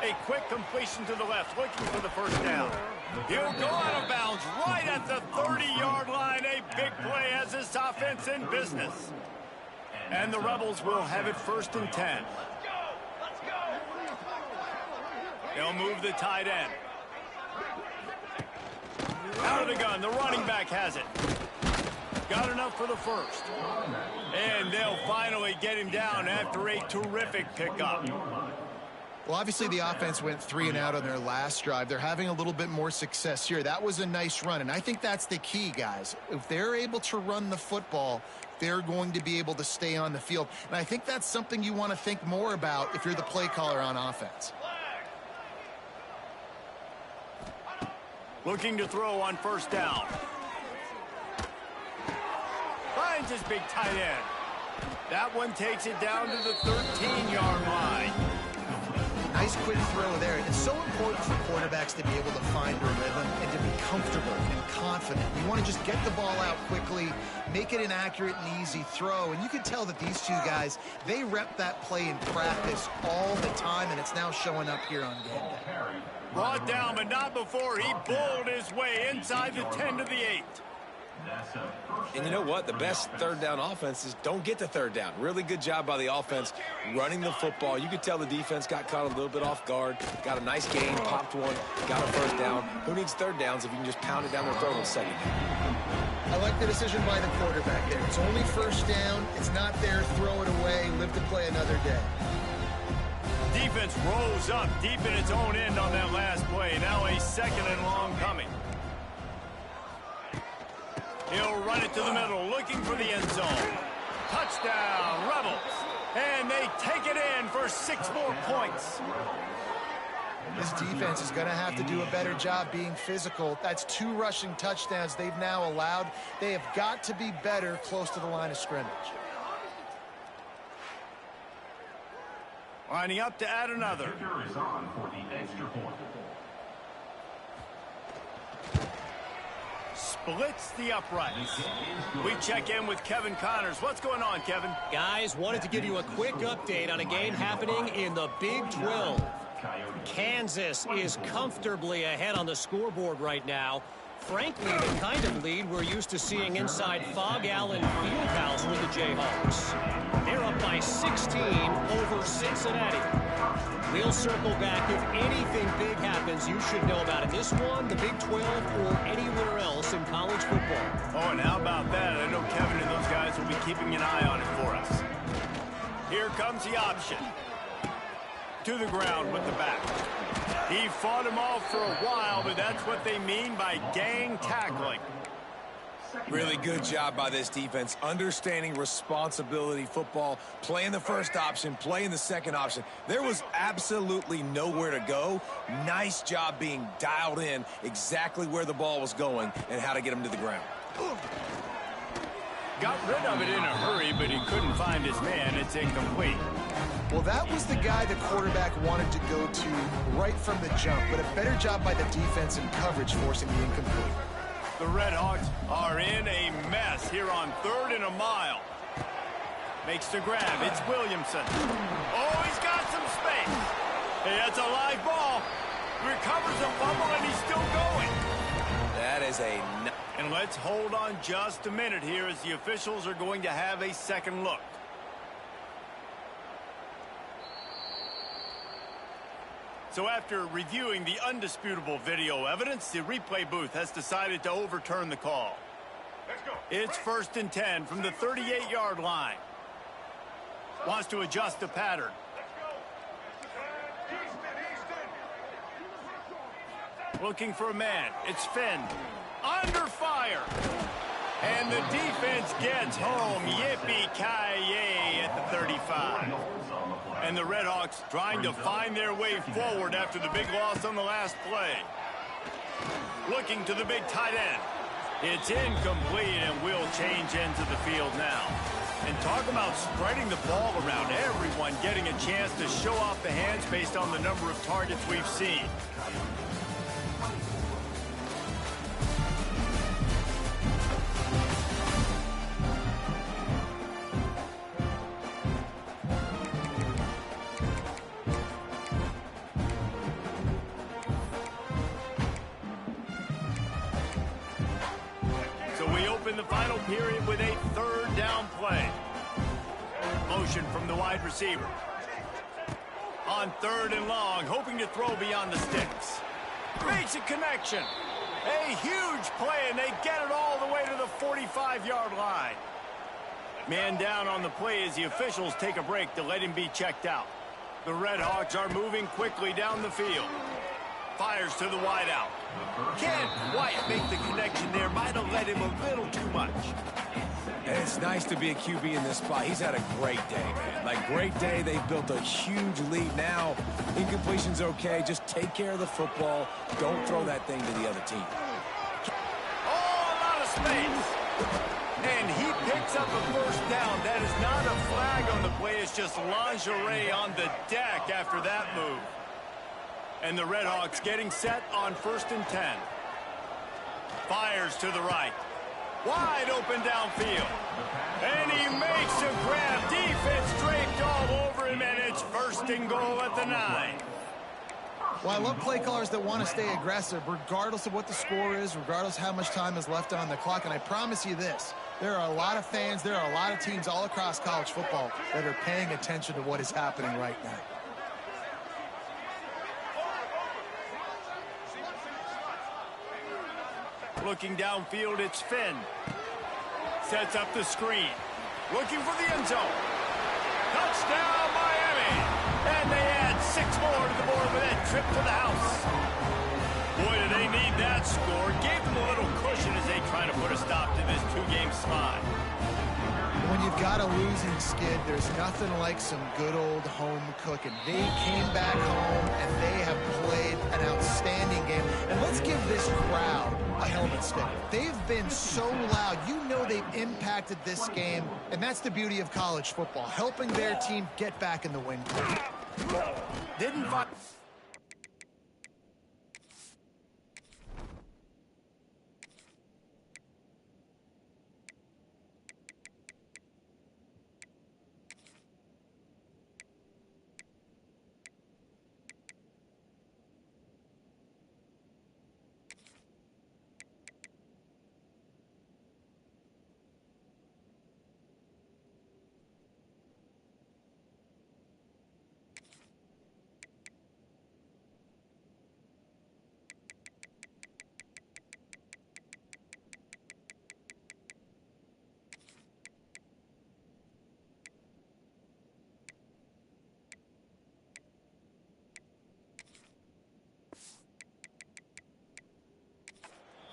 A quick completion to the left, looking for the 1st down. He'll go out of bounds right at the 30-yard line. A big play as this offense in business. And the Rebels will have it 1st and 10. They'll move the tight end. Out of the gun, the running back has it. Got enough for the 1st. And they'll finally get him down after a terrific pickup. Well, obviously the offense went 3 and out on their last drive. They're having a little bit more success here. That was a nice run, and I think that's the key, guys. If they're able to run the football, they're going to be able to stay on the field. And I think that's something you want to think more about if you're the play caller on offense. Looking to throw on 1st down. Finds his big tight end. That one takes it down to the 13-yard line. Nice quick throw there. It's so important for quarterbacks to be able to find their rhythm and to be comfortable and confident. You want to just get the ball out quickly, make it an accurate and easy throw. And you can tell that these two guys, they rep that play in practice all the time, and it's now showing up here on game day. Brought down, but not before he bowled his way inside the 10 to the 8. That's a first And you know what? The best third down offenses don't get to third down. Really good job by the offense running the football. You could tell the defense got caught a little bit off guard. Got a nice gain, popped one, got a first down. Who needs third downs if you can just pound it down their throat on second down? I like the decision by the quarterback there. It's only first down. It's not there. Throw it away. Live to play another day. Defense rolls up deep in its own end on that last play. Now a second and long coming. He'll run it to the middle, looking for the end zone. Touchdown, Rebels. And they take it in for 6 more points. This defense is going to have to do a better job being physical. That's 2 rushing touchdowns they've now allowed. They have got to be better close to the line of scrimmage. Lining up to add another. kicker is on for the extra point. Splits the uprights. We check in with Kevin Connors. What's going on, Kevin? Guys, wanted to give you a quick update on a game happening in the Big 12. Kansas is comfortably ahead on the scoreboard right now. Frankly, the kind of lead we're used to seeing inside Fog Allen Fieldhouse with the Jayhawks. They're up by 16 over Cincinnati. We'll circle back if anything big happens you should know about in this one, the Big 12, or anywhere else in college football. Oh, and how about that? I know Kevin and those guys will be keeping an eye on it for us. Here comes the option. To the ground with the back. He fought him off for a while, but that's what they mean by gang tackling. Really good job by this defense, understanding responsibility football, playing the first option, playing the second option. There was absolutely nowhere to go. Nice job being dialed in exactly where the ball was going and how to get him to the ground. Got rid of it in a hurry, but he couldn't find his man. It's incomplete. Well, that was the guy the quarterback wanted to go to right from the jump, but a better job by the defense in coverage forcing the incomplete. The Red Hawks are in a mess here on 3rd and a mile. Makes the grab. It's Williamson. Oh, he's got some space. Hey, that's a live ball. Recovers a fumble, and he's still going. That is a... And let's hold on just a minute here as the officials are going to have a second look. So after reviewing the undisputable video evidence, the replay booth has decided to overturn the call. Let's go. It's 1st and 10 from the 38-yard line. Wants to adjust the pattern. Looking for a man. It's Finn. Under fire. And the defense gets home. Yippee-ki-yay at the 35. And the Red Hawks trying to find their way forward after the big loss on the last play. Looking to the big tight end. It's incomplete, and we'll change ends of the field now. And talk about spreading the ball around. Everyone getting a chance to show off the hands based on the number of targets we've seen. In the final period with a 3rd down play. Motion from the wide receiver. On 3rd and long, hoping to throw beyond the sticks. Makes a connection. A huge play, and they get it all the way to the 45-yard line. Man down on the play as the officials take a break to let him be checked out. The Red Hawks are moving quickly down the field. Fires to the wideout. Can't quite make the connection there. Might have let him a little too much. And it's nice to be a QB in this spot. He's had a great day, man. Like, great day. They've built a huge lead now. Incompletion's okay. Just take care of the football. Don't throw that thing to the other team. Oh, a lot of space. And he picks up a 1st down. That is not a flag on the play. It's just lingerie on the deck after that move. And the Red Hawks getting set on 1st and 10. Fires to the right. Wide open downfield. And he makes a grab. Defense draped all over him, and it's 1st and goal at the 9. Well, I love play callers that want to stay aggressive, regardless of what the score is, regardless how much time is left on the clock. And I promise you this, there are a lot of fans, there are a lot of teams all across college football that are paying attention to what is happening right now. Looking downfield, it's Finn. Sets up the screen. Looking for the end zone. Touchdown, Miami! And they add 6 more to the board with that trip to the house. Boy, do they need that score. Gave them a little cushion as they try to put a stop to this 2-game slide. When you've got a losing skid, there's nothing like some good old home cooking. They came back home, and they have played an outstanding game. And let's give this crowd a helmet stick. They've been so loud. You know they've impacted this game, and that's the beauty of college football, helping their team get back in the win column. Didn't find...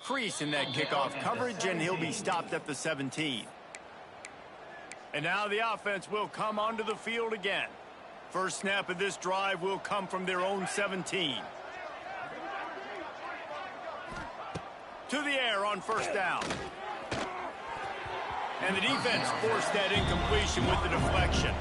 crease in that kickoff coverage, and he'll be stopped at the 17. And now the offense will come onto the field again. First snap of this drive will come from their own 17. To the air on first down. And the defense forced that incompletion with the deflection.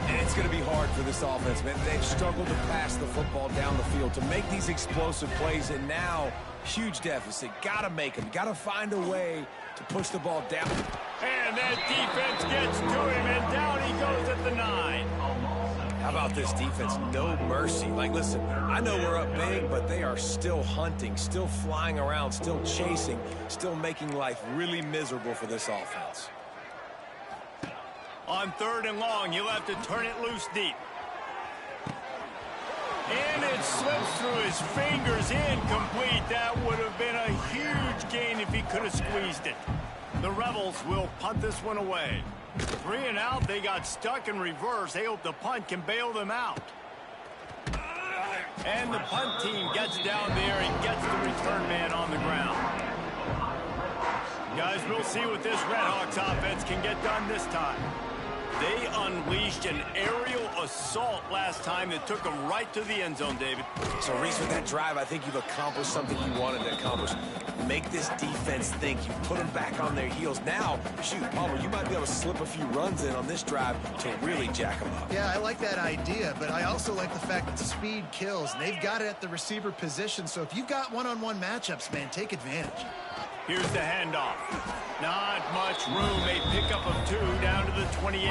And it's going to be hard for this offense, man. They've struggled to pass the football down the field, to make these explosive plays, and now huge deficit. Got to make them. Got to find a way to push the ball down. And that defense gets to him, and down he goes at the 9. How about this defense? No mercy. Like, listen, I know we're up big, but they are still hunting, still flying around, still chasing, still making life really miserable for this offense. On 3rd and long, he'll have to turn it loose deep. And it slips through his fingers, incomplete. That would have been a huge gain if he could have squeezed it. The Rebels will punt this one away. 3 and out, they got stuck in reverse. They hope the punt can bail them out. And the punt team gets down there and gets the return man on the ground. Guys, we'll see what this Redhawks offense can get done this time. They unleashed an aerial assault last time that took them right to the end zone, David. So, Reese, with that drive, I think you've accomplished something you wanted to accomplish. Make this defense think. You put them back on their heels. Now, shoot, Palmer, you might be able to slip a few runs in on this drive to really jack them up. Yeah, I like that idea, but I also like the fact that speed kills, and they've got it at the receiver position. So if you've got one-on-one matchups, man, take advantage. Here's the handoff. Not much room. A pickup of 2 down to the 28.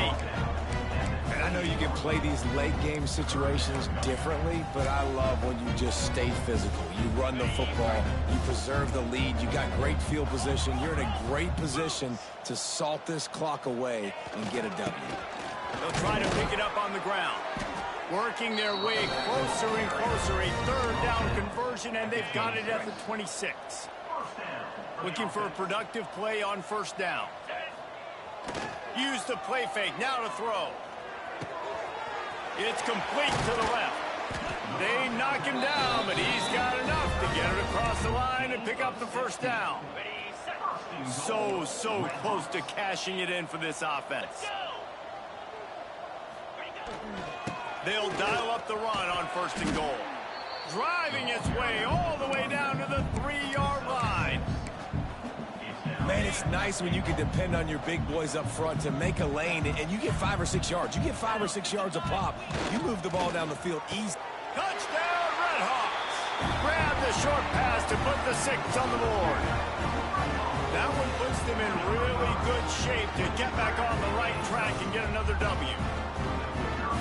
And I know you can play these late-game situations differently, but I love when you just stay physical. You run the football. You preserve the lead. You got great field position. You're in a great position to salt this clock away and get a W. They'll try to pick it up on the ground. Working their way closer and closer. A 3rd down conversion, and they've got it at the 26. Looking for a productive play on 1st down. Use the play fake. Now to throw. It's complete to the left. They knock him down, but he's got enough to get it across the line and pick up the 1st down. So close to cashing it in for this offense. They'll dial up the run on 1st and goal. Driving its way all the way down to the 3-yard line. Man, it's nice when you can depend on your big boys up front to make a lane, and you get 5 or 6 yards. You get 5 or 6 yards a pop. You move the ball down the field easy. Touchdown, Redhawks! Grab the short pass to put the 6 on the board. That one puts them in really good shape to get back on the right track and get another W.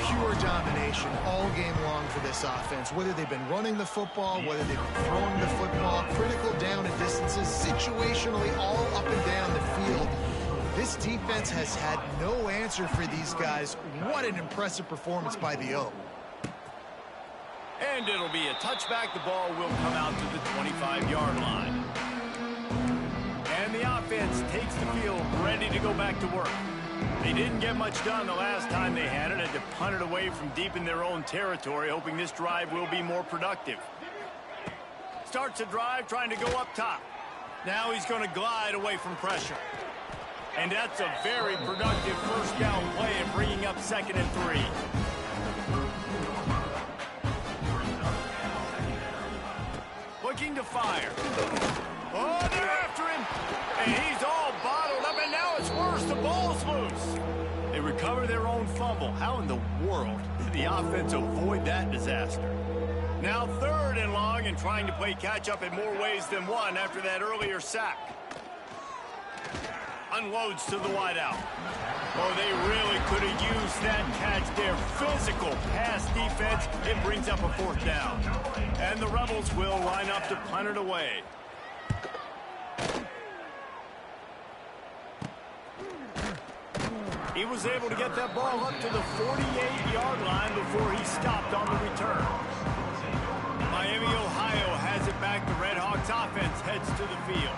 Pure domination all game long for this offense. Whether they've been running the football, whether they've been throwing the football, critical down and distances, situationally all up and down the field. This defense has had no answer for these guys. What an impressive performance by the O. And it'll be a touchback. The ball will come out to the 25-yard line. And the offense takes the field, ready to go back to work. They didn't get much done the last time they had to punt it away from deep in their own territory, hoping this drive will be more productive. Starts a drive trying to go up top. Now he's going to glide away from pressure. And that's a very productive first down play and bringing up 2nd and 3. Looking to fire. Oh, they're after him. And he's all bottled up, and now it's worse. The ball's loose. They recover their own fumble. How in the world did the offense avoid that disaster? Now 3rd and long and trying to play catch-up in more ways than one after that earlier sack. Unloads to the wideout. Oh, they really could have used that catch there. Physical pass defense. It brings up a 4th down. And the Rebels will line up to punt it away. He was able to get that ball up to the 48-yard line before he stopped on the return. Miami, Ohio has it back. The Red Hawks offense heads to the field.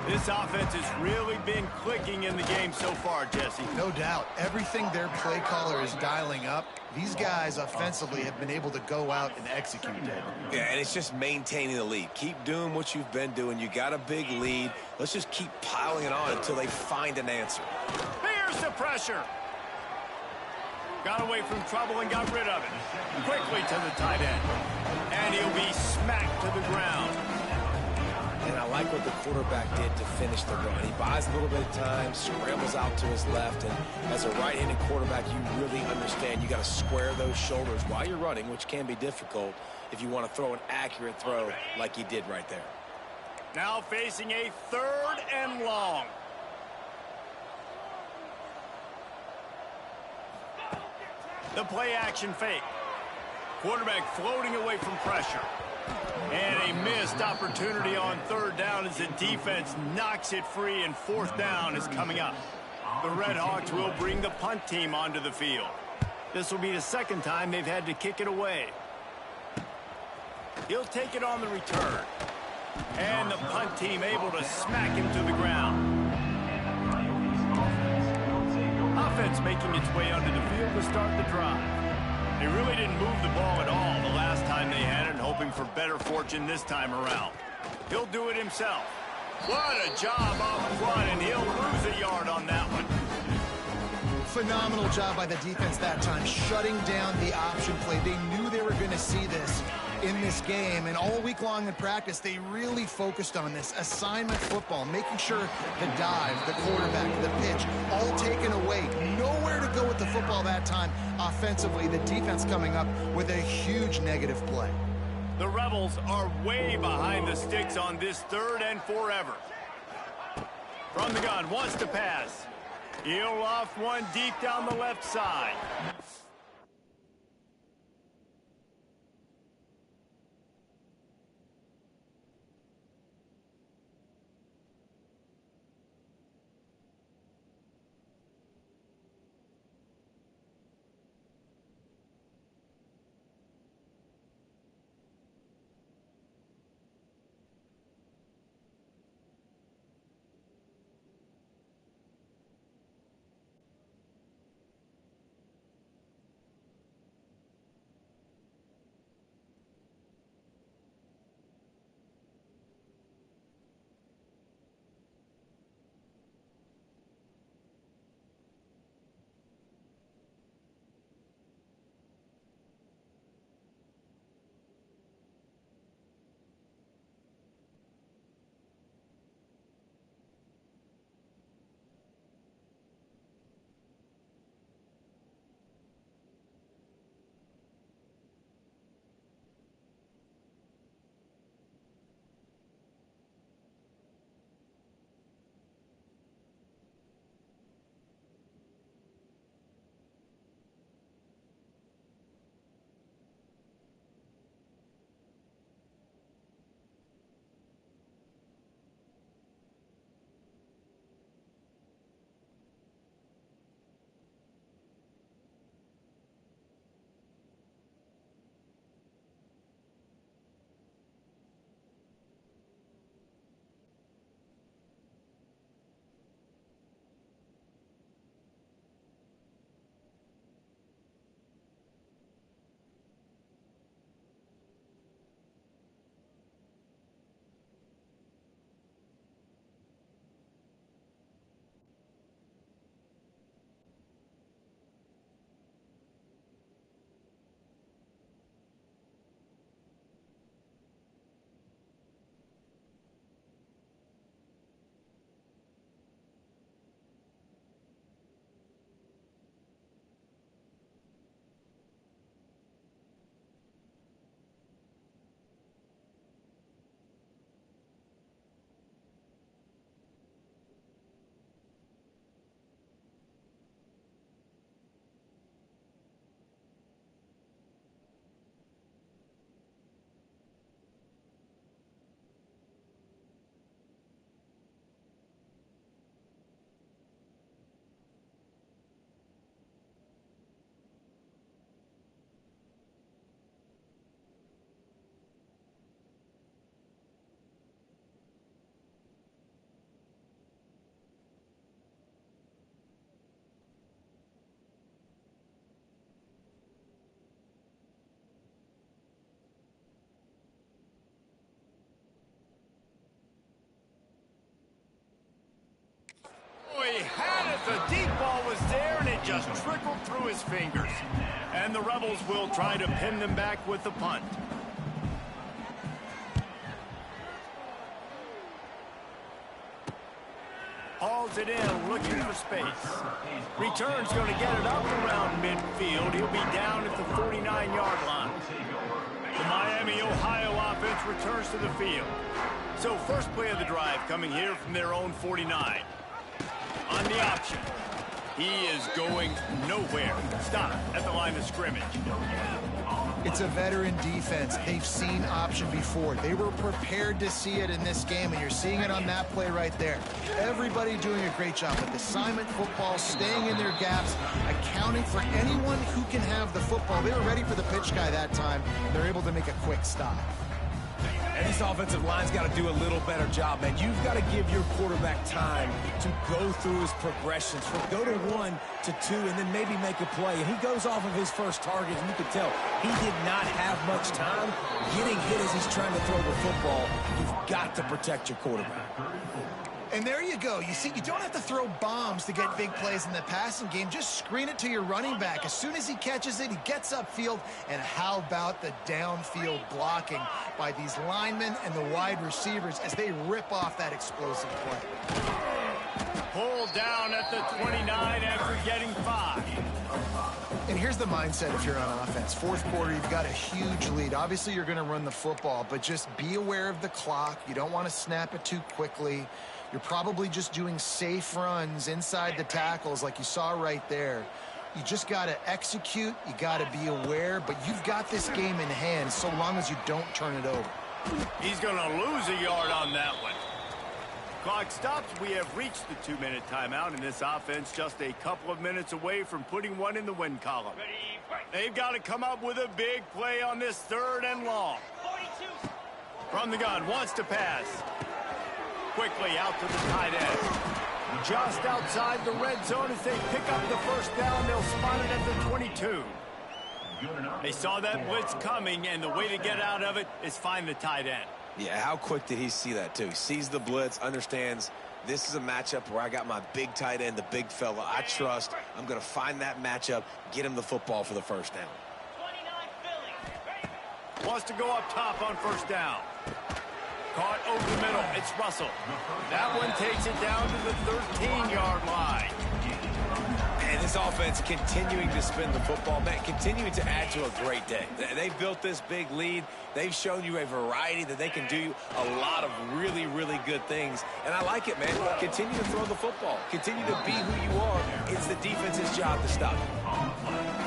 This offense has really been clicking in the game so far, Jesse. No doubt. Everything their play caller is dialing up, these guys offensively have been able to go out and execute it. Yeah, and it's just maintaining the lead. Keep doing what you've been doing. You got a big lead. Let's just keep piling it on until they find an answer. Here's the pressure. Got away from trouble and got rid of it. Quickly to the tight end. And he'll be smacked to the ground. And I like what the quarterback did to finish the run. He buys a little bit of time, scrambles out to his left, and as a right-handed quarterback, you really understand you got to square those shoulders while you're running, which can be difficult if you want to throw an accurate throw like he did right there. Now facing a 3rd and long. The play action fake. Quarterback floating away from pressure. And a missed opportunity on 3rd down as the defense knocks it free, and 4th down is coming up. The Red Hawks will bring the punt team onto the field. This will be the 2nd time they've had to kick it away. He'll take it on the return. And the punt team able to smack him to the ground. Offense making its way onto the field to start the drive. They really didn't move the ball at all the last time they had it, and hoping for better fortune this time around. He'll do it himself. What a job up front, and he'll lose a yard on that one. Phenomenal job by the defense that time, shutting down the option play. They knew they were going to see this in this game, and all week long in practice, they really focused on this assignment football, making sure the dive, the quarterback, the pitch, all taken away. Nowhere to go with the football that time offensively. The defense coming up with a huge negative play. The Rebels are way behind the sticks on this 3rd and forever. From the gun, wants to pass. He'll loft one deep down the left side. his fingers. And the Rebels will try to pin them back with the punt. Hauls it in, looking for space. Return's going to get it up around midfield. He'll be down at the 49-yard line. The Miami, Ohio offense returns to the field. So first play of the drive coming here from their own 49. On the option. He is going nowhere. Stop at the line of scrimmage. It's a veteran defense. They've seen option before. They were prepared to see it in this game, and you're seeing it on that play right there. Everybody doing a great job with assignment football, staying in their gaps, accounting for anyone who can have the football. They were ready for the pitch guy that time. They're able to make a quick stop. And this offensive line's got to do a little better job, man. You've got to give your quarterback time to go through his progressions, from go to 1 to 2, and then maybe make a play. And he goes off of his first target, and you can tell he did not have much time getting hit as he's trying to throw the football. You've got to protect your quarterback. And there you go. You see, you don't have to throw bombs to get big plays in the passing game. Just screen it to your running back. As soon as he catches it, he gets upfield. And how about the downfield blocking by these linemen and the wide receivers as they rip off that explosive play. Pulled down at the 29 after getting 5. And here's the mindset if you're on offense. Fourth quarter, you've got a huge lead. Obviously, you're going to run the football, but just be aware of the clock. You don't want to snap it too quickly. You're probably just doing safe runs inside the tackles like you saw right there. You just got to execute. You got to be aware, but you've got this game in hand so long as you don't turn it over. He's going to lose a yard on that one. Clock stops. We have reached the 2-minute timeout, and this offense just a couple of minutes away from putting one in the win column. They've got to come up with a big play on this 3rd and long. From the gun, wants to pass. Quickly out to the tight end. Just outside the red zone as they pick up the first down. They'll spot it at the 22. They saw that blitz coming, and the way to get out of it is find the tight end. Yeah, how quick did he see that, too? He sees the blitz, understands this is a matchup where I got my big tight end, the big fella I trust. I'm going to find that matchup, get him the football for the first down. Wants to go up top on first down. Caught over the middle. It's Russell. That one takes it down to the 13-yard line. And this offense continuing to spin the football, man, continuing to add to a great day. They've built this big lead. They've shown you a variety that they can do a lot of really, really good things. And I like it, man. Continue to throw the football. Continue to be who you are. It's the defense's job to stop you.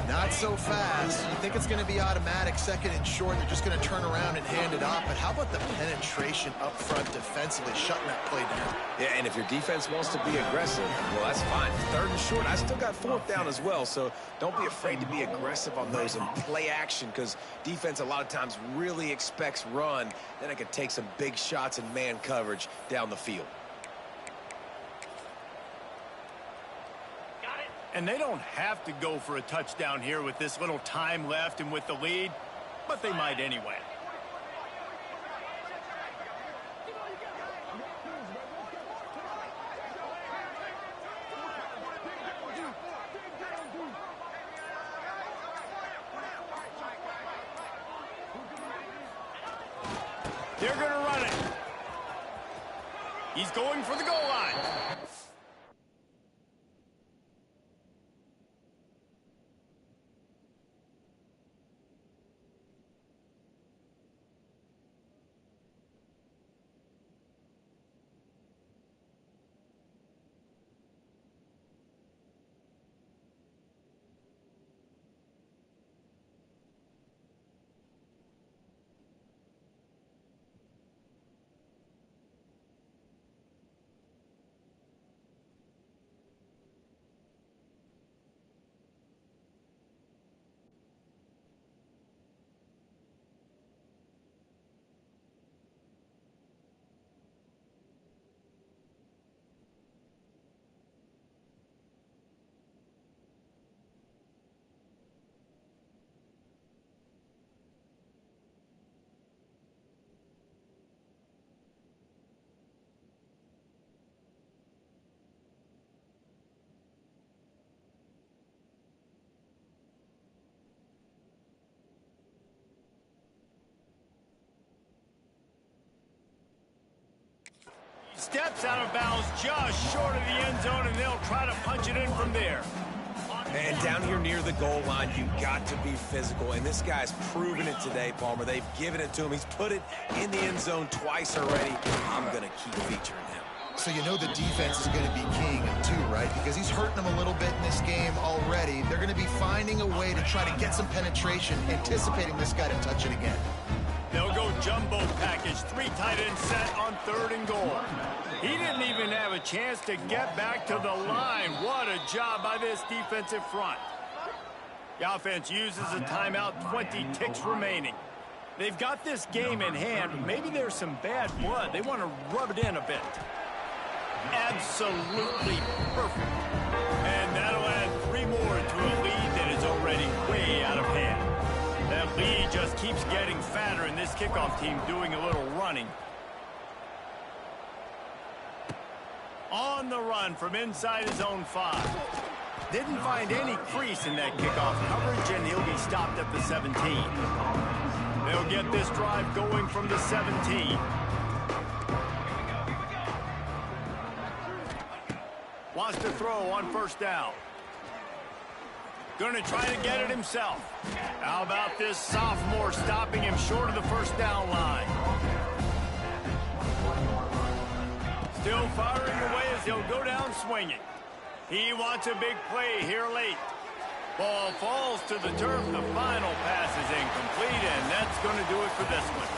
Not so fast. You think it's going to be automatic, 2nd and short. They're just going to turn around and hand it off. But how about the penetration up front defensively, shutting that play down? Yeah, and if your defense wants to be aggressive, well, that's fine. 3rd and short. I still got 4th down as well, so don't be afraid to be aggressive on those and play action, because defense a lot of times really expects run. Then it can take some big shots in man coverage down the field. And they don't have to go for a touchdown here with this little time left and with the lead, but they might anyway. They're going to run it. He's going for the goal line. Steps out of bounds just short of the end zone, and they'll try to punch it in from there. And down here near the goal line, you got to be physical. And this guy's proven it today, Palmer. They've given it to him. He's put it in the end zone twice already. I'm going to keep featuring him. So you know the defense is going to be king too, right? Because he's hurting them a little bit in this game already. They're going to be finding a way to try to get some penetration, anticipating this guy to touch it again. They'll go jumbo package, 3 tight end set on 3rd and goal. He didn't even have a chance to get back to the line. What a job by this defensive front. The offense uses a timeout, 20 ticks remaining. They've got this game in hand. Maybe there's some bad blood. They want to rub it in a bit. Absolutely perfect. And that'll add 3 more to a lead that is already way out of hand. That lead just keeps getting fatter, and this kickoff team doing a little running. On the run from inside his own 5. Didn't find any crease in that kickoff coverage, and he'll be stopped at the 17. They'll get this drive going from the 17. Wants to throw on 1st down. Going to try to get it himself. How about this sophomore stopping him short of the 1st down line? Still firing away as he'll go down swinging. He wants a big play here late. Ball falls to the turf. The final pass is incomplete, and that's going to do it for this one.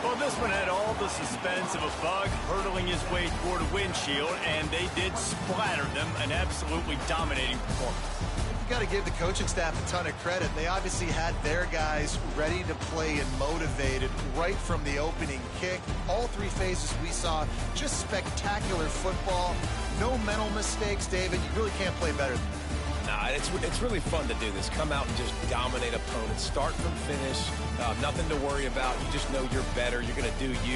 Well, this one had all the suspense of a bug hurtling his way toward a windshield, and they did splatter them. An absolutely dominating performance. You got to give the coaching staff a ton of credit. They obviously had their guys ready to play and motivated right from the opening kick. All 3 phases we saw, just spectacular football. No mental mistakes, David. You really can't play better than that. Nah, it's really fun to do this. Come out and just dominate opponents. Start from finish. Nothing to worry about. You just know you're better. You're going to do you.